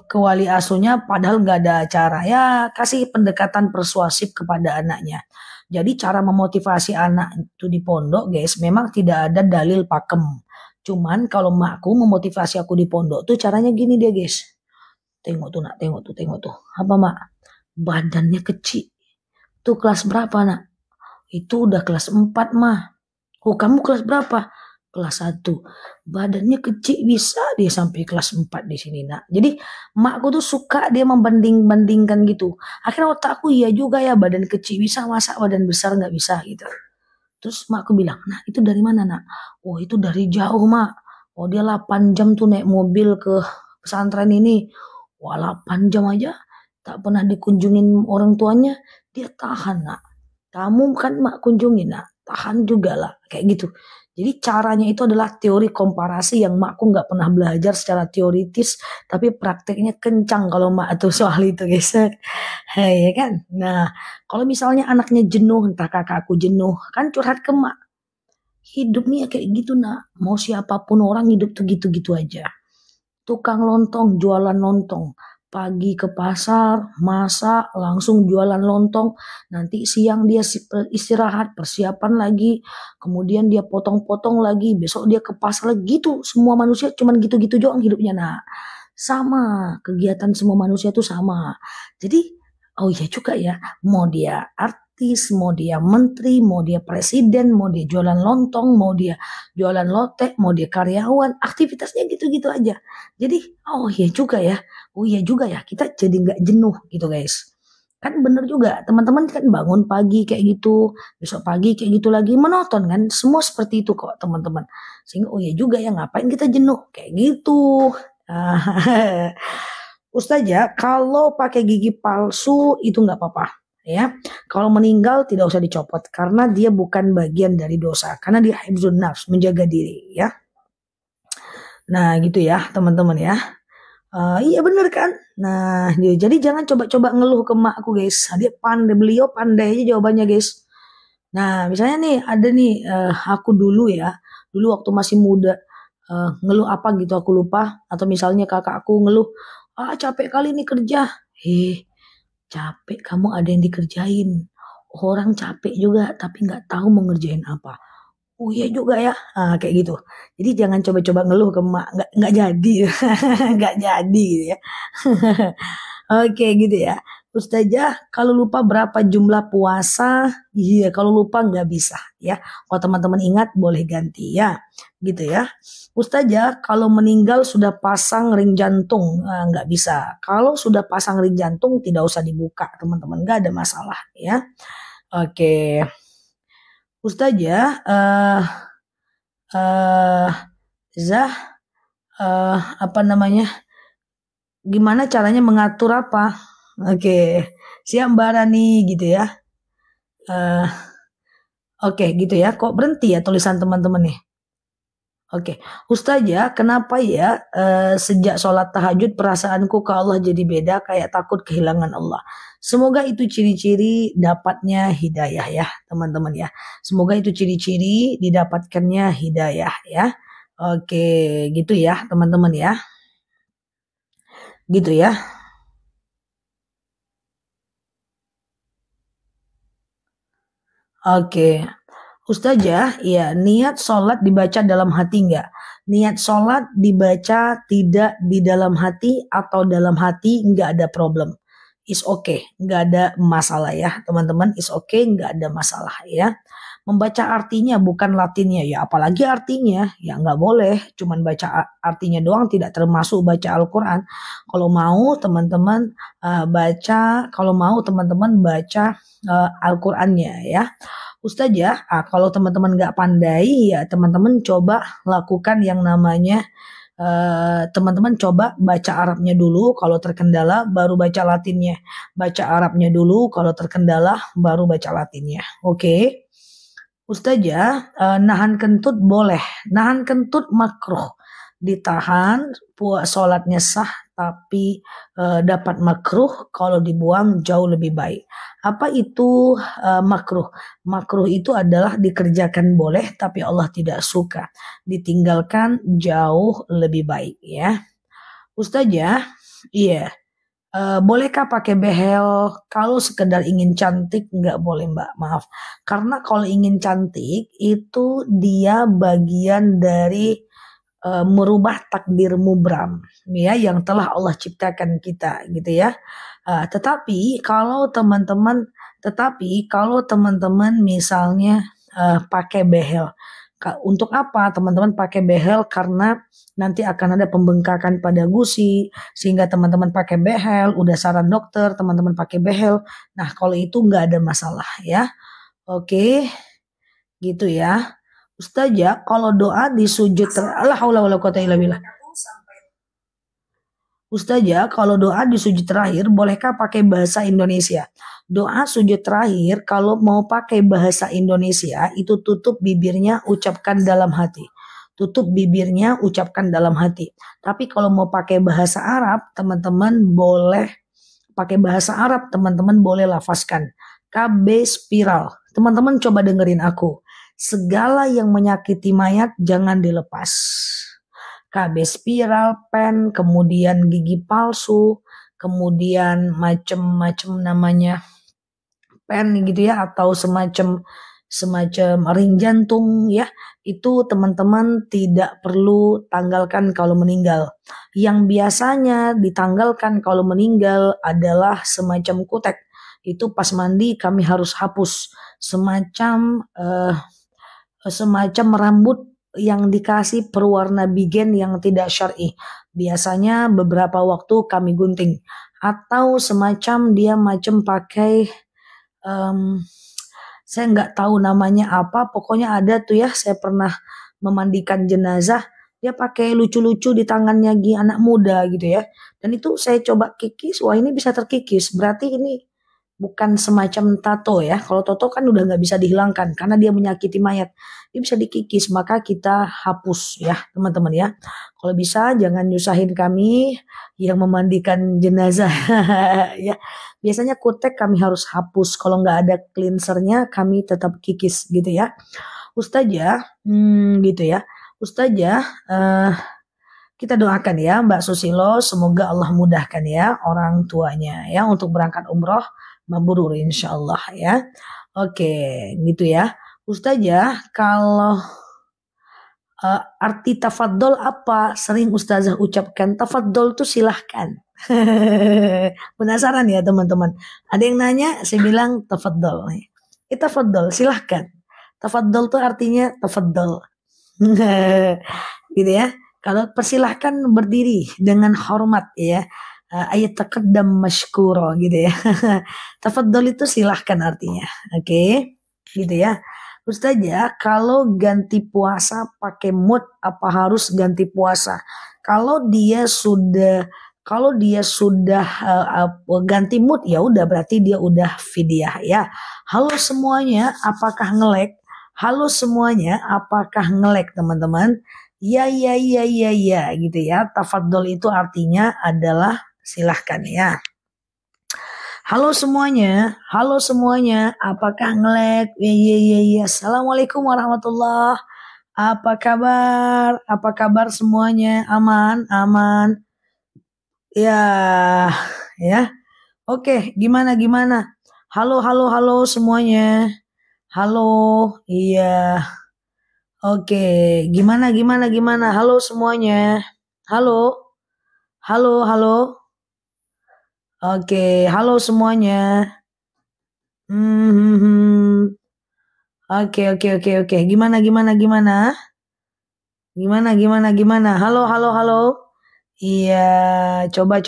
ke wali asuhnya padahal nggak ada acara? Ya, kasih pendekatan persuasif kepada anaknya. Jadi cara memotivasi anak itu di pondok, guys, memang tidak ada dalil pakem. Cuman kalau makku memotivasi aku di pondok tuh caranya gini dia, guys. Tengok tuh nak, tengok tuh. Apa mak? Badannya kecil. Tuh kelas berapa nak? Itu udah kelas 4 mah. Oh kamu kelas berapa? Kelas 1. Badannya kecil bisa dia sampai kelas 4 di sini nak. Jadi makku tuh suka dia membanding-bandingkan gitu. Akhirnya otakku iya juga ya badan kecil bisa masa badan besar nggak bisa gitu. Terus mak aku bilang, nah itu dari mana nak? Oh itu dari jauh mak. Oh dia 8 jam tuh naik mobil ke pesantren ini. Wah 8 jam aja tak pernah dikunjungin orang tuanya. Dia tahan nak. Kamu kan mak kunjungin nak. Tahan juga lah. Kayak gitu. Jadi caranya itu adalah teori komparasi yang makku nggak pernah belajar secara teoritis. Tapi prakteknya kencang kalau mak tuh soal itu guys. Ya kan? Nah kalau misalnya anaknya jenuh, entah kakak aku jenuh, kan curhat ke mak. Hidup nih ya kayak gitu nak. Mau siapapun orang hidup tuh gitu-gitu aja. Tukang lontong, jualan lontong. Pagi ke pasar, masak, langsung jualan lontong. Nanti siang dia istirahat, persiapan lagi. Kemudian dia potong-potong lagi. Besok dia ke pasar lagi. Gitu. Semua manusia cuman gitu-gitu doang hidupnya. Nah, sama. Kegiatan semua manusia itu sama. Jadi, oh iya juga ya. Mau dia artis, mau dia menteri, mau dia presiden, mau dia jualan lontong, mau dia jualan lotek, mau dia karyawan. Aktivitasnya gitu-gitu aja. Jadi, oh iya juga ya. Oh iya juga ya. Kita jadi nggak jenuh gitu guys. Kan bener juga. Teman-teman kan bangun pagi kayak gitu. Besok pagi kayak gitu lagi. Monoton kan. Semua seperti itu kok teman-teman. Sehingga oh iya juga ya. Ngapain kita jenuh. Kayak gitu. Ustazah, kalau pakai gigi palsu itu nggak apa-apa. Ya, kalau meninggal tidak usah dicopot karena dia bukan bagian dari dosa. Karena dia hifdzun nafs, menjaga diri. Ya, nah gitu ya teman-teman ya. Iya bener kan? Nah, jadi jangan coba-coba ngeluh ke makku guys. Dia pandai, beliau pandai aja jawabannya guys. Nah, misalnya nih ada nih aku dulu ya, dulu waktu masih muda ngeluh apa gitu aku lupa. Atau misalnya kakakku ngeluh, capek kali ini kerja. Capek kamu ada yang dikerjain. Orang capek juga tapi nggak tahu mau ngerjain apa. Oh iya juga ya, kayak gitu. Jadi jangan coba-coba ngeluh ke emak, nggak jadi, nggak jadi gitu ya. Oke gitu ya. Ustazah, kalau lupa berapa jumlah puasa, iya kalau lupa nggak bisa ya. Kalau teman-teman ingat boleh ganti ya, gitu ya. Ustazah, kalau meninggal sudah pasang ring jantung, nggak bisa. Kalau sudah pasang ring jantung tidak usah dibuka teman-teman, nggak ada masalah ya. Oke, Ustazah, eh Zah, apa namanya? Gimana caranya mengatur apa? Oke, siap Mbak Rani gitu ya. Eh, oke gitu ya. Kok berhenti ya tulisan teman-teman nih? Oke, Ustazah, kenapa ya sejak sholat tahajud perasaanku ke Allah jadi beda, kayak takut kehilangan Allah. Semoga itu ciri-ciri dapatnya hidayah ya, teman-teman ya. Semoga itu ciri-ciri didapatkannya hidayah ya. Oke, gitu ya, teman-teman ya. Gitu ya. Oke. Ustazah, ya niat sholat dibaca dalam hati enggak? Niat sholat dibaca tidak di dalam hati atau dalam hati enggak ada problem. Is okay, enggak ada masalah ya teman-teman. Is okay, enggak ada masalah ya. Membaca artinya bukan latinnya ya, apalagi artinya ya nggak boleh. Cuman baca artinya doang tidak termasuk baca Al-Quran. Kalau mau teman-teman baca, kalau mau teman-teman baca Al-Qurannya ya. Ustazah, kalau teman-teman nggak pandai ya teman-teman coba lakukan yang namanya teman-teman coba baca Arabnya dulu kalau terkendala baru baca Latinnya. Baca Arabnya dulu kalau terkendala baru baca Latinnya. Oke. Ustazah, nahan kentut boleh. Nahan kentut makruh. Ditahan, sholatnya sah, tapi dapat makruh kalau dibuang jauh lebih baik. Apa itu makruh? Makruh itu adalah dikerjakan boleh, tapi Allah tidak suka. Ditinggalkan jauh lebih baik ya. Ustazah, iya. Bolehkah pakai behel? Kalau sekedar ingin cantik nggak boleh Mbak, maaf. Karena kalau ingin cantik itu dia bagian dari merubah takdir mubram ya yang telah Allah ciptakan kita gitu ya. Tetapi kalau teman-teman misalnya pakai behel, untuk apa teman-teman pakai behel? Karena nanti akan ada pembengkakan pada gusi sehingga teman-teman pakai behel. Udah saran dokter teman-teman pakai behel. Nah kalau itu nggak ada masalah ya. Oke gitu ya. Ustazah, kalau doa di sujud la haula wala quwata illa billah. Ustazah, kalau doa di sujud terakhir bolehkah pakai bahasa Indonesia? Doa sujud terakhir kalau mau pakai bahasa Indonesia itu tutup bibirnya, ucapkan dalam hati. Tutup bibirnya, ucapkan dalam hati. Tapi kalau mau pakai bahasa Arab, teman-teman boleh pakai bahasa Arab, teman-teman boleh lafazkan. KB spiral. Teman-teman coba dengerin aku. Segala yang menyakiti mayat jangan dilepas. KB spiral, pen, kemudian gigi palsu, kemudian macem-macem namanya pen gitu ya, atau semacam ring jantung ya, itu teman-teman tidak perlu tanggalkan kalau meninggal. Yang biasanya ditanggalkan kalau meninggal adalah semacam kutek. Itu pas mandi kami harus hapus semacam rambut yang dikasih perwarna bigen yang tidak syar'i. Biasanya beberapa waktu kami gunting atau semacam dia macam pakai saya nggak tahu namanya apa, pokoknya ada tuh ya, saya pernah memandikan jenazah, dia pakai lucu-lucu di tangannya anak muda gitu ya. Dan itu saya coba kikis, wah ini bisa terkikis, berarti ini bukan semacam tato ya. Kalau tato kan udah nggak bisa dihilangkan karena dia menyakiti mayat. Ini bisa dikikis, maka kita hapus ya teman-teman ya. Kalau bisa jangan nyusahin kami yang memandikan jenazah ya. Biasanya kutek kami harus hapus. Kalau nggak ada cleansernya kami tetap kikis gitu ya. Ustazah, gitu ya. Ustazah, kita doakan ya Mbak Susilo, semoga Allah mudahkan ya orang tuanya ya untuk berangkat umroh mabrur insyaallah ya. Oke, gitu ya. Ustazah, kalau arti tafadhol apa sering Ustazah ucapkan? Tafadhol tuh silahkan. Penasaran ya teman-teman? Ada yang nanya, saya bilang tafadhol. Tafadhol, silahkan. Tafadhol tuh artinya tafadhol. Gitu ya. Kalau persilahkan berdiri dengan hormat ya. Ayat taqaddam mashkuro gitu ya. Tafadhol itu silahkan artinya. Oke. Gitu ya. Ustazah, kalau ganti puasa pakai mood apa harus ganti puasa? Kalau dia sudah ganti mood ya udah berarti dia udah fidyah ya. Halo semuanya, apakah ngelek? Halo semuanya, apakah ngelek teman-teman? Ya ya ya ya ya gitu ya. Tafadhol itu artinya adalah silahkan ya. Halo semuanya, apakah ngelek? Ya ya ya ya. Assalamualaikum warahmatullah. Apa kabar? Apa kabar semuanya? Aman, aman. Ya, ya. Oke, gimana? Halo semuanya. Halo, iya. Oke, gimana? Halo semuanya. Halo, halo. Oke, halo semuanya. Oke. Gimana? Halo. Iya, coba.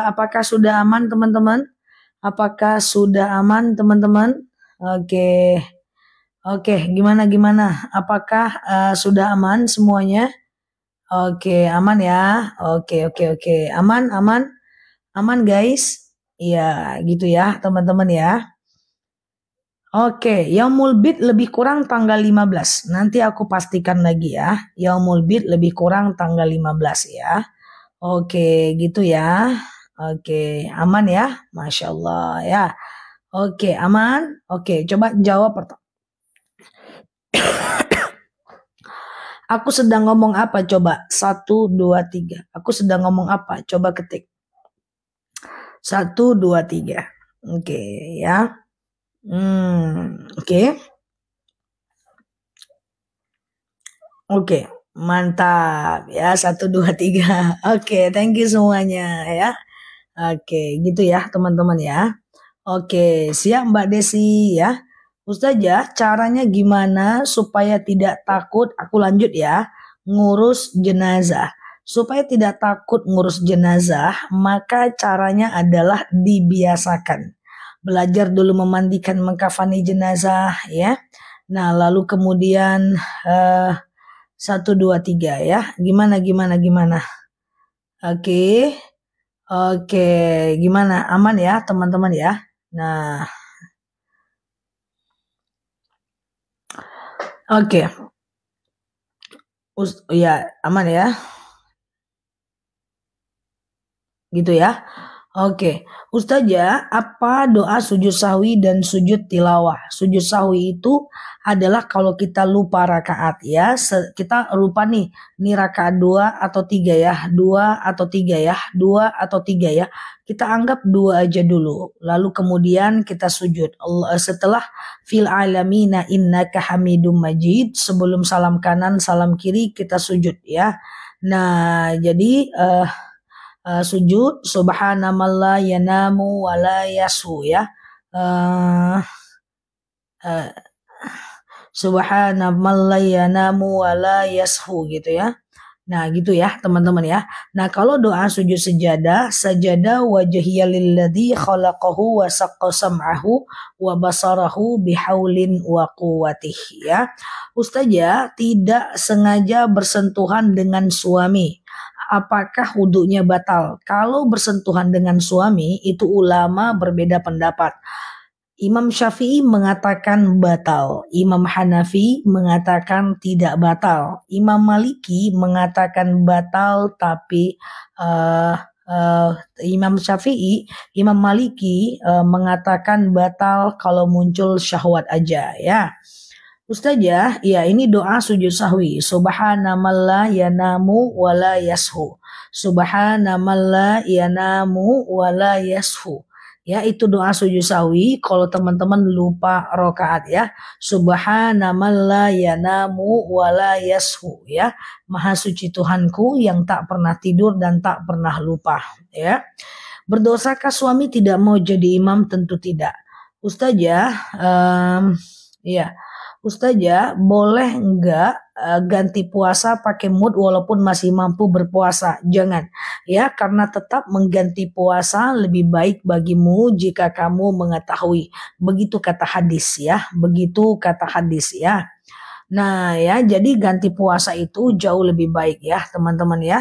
Apakah sudah aman teman-teman? Oke, gimana? Apakah sudah aman semuanya? Oke, aman ya. Oke. Aman guys. Iya, gitu ya teman-teman ya. Oke, Yaumul Bid lebih kurang tanggal 15. Nanti aku pastikan lagi ya. Yaumul Bid lebih kurang tanggal 15 ya. Oke, gitu ya. Oke, aman ya. Masya Allah ya. Oke, aman. Oke, coba jawab pertanyaan. Aku sedang ngomong apa? Coba 1, 2, 3. Aku sedang ngomong apa? Coba ketik. 1, 2, 3. Oke ya. Oke, mantap ya. 1, 2, 3. Oke, thank you semuanya ya. Oke, gitu ya teman-teman ya. Oke, siap Mbak Desi ya. Ustazah, caranya gimana supaya tidak takut? Aku lanjut ya. Ngurus jenazah. Supaya tidak takut ngurus jenazah, maka caranya adalah dibiasakan. Belajar dulu memandikan, mengkafani jenazah ya. Nah, lalu kemudian 1, 2, 3 ya. Gimana? Oke. Oke, gimana? Aman ya, teman-teman ya? Nah, oke. Ya, aman ya? Gitu ya. Oke, Ustazah, apa doa sujud sahwi dan sujud tilawah? Sujud sahwi itu adalah kalau kita lupa rakaat ya, kita lupa nih rakaat 2 atau 3 ya, 2 atau 3 ya, 2 atau 3 ya. Kita anggap 2 aja dulu, lalu kemudian kita sujud. Setelah fil alamina innaka hamidum majid, sebelum salam kanan, salam kiri kita sujud ya. Nah, jadi sujud subhanamallah yanamu wala yasu ya. Uh, uh, Subhanamallah yanamu wala yashu gitu ya. Nah gitu ya teman-teman ya. Nah kalau doa sujud sejadah, sajadah wajhiya lilladzi khalaqahu wa saqqa sam'ahu wa basarahu bihaulin wa quwwatih ya. Ustazah tidak sengaja bersentuhan dengan suami. Apakah wudhunya batal? Kalau bersentuhan dengan suami itu ulama berbeda pendapat. Imam Syafi'i mengatakan batal, Imam Hanafi mengatakan tidak batal, Imam Maliki mengatakan batal tapi Imam Syafi'i, Imam Maliki mengatakan batal kalau muncul syahwat aja ya. Ustazah, ya ini doa sujud sahwi. Subhanamallah yanamu wala yashu. Subhanamallah yanamu wala yashu. Ya itu doa sujud sahwi kalau teman-teman lupa rokaat ya. Subhanamallah yanamu wala yashu ya. Maha suci Tuhanku yang tak pernah tidur dan tak pernah lupa ya. Berdosakah suami tidak mau jadi imam? Tentu tidak. Ustazah, ya. Ustazah, boleh enggak ganti puasa pakai mood walaupun masih mampu berpuasa? Jangan, ya, karena tetap mengganti puasa lebih baik bagimu jika kamu mengetahui. Begitu kata hadis ya, begitu kata hadis ya. Nah ya, jadi ganti puasa itu jauh lebih baik ya teman-teman ya.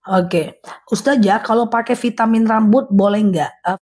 Oke, Ustazah, kalau pakai vitamin rambut boleh enggak?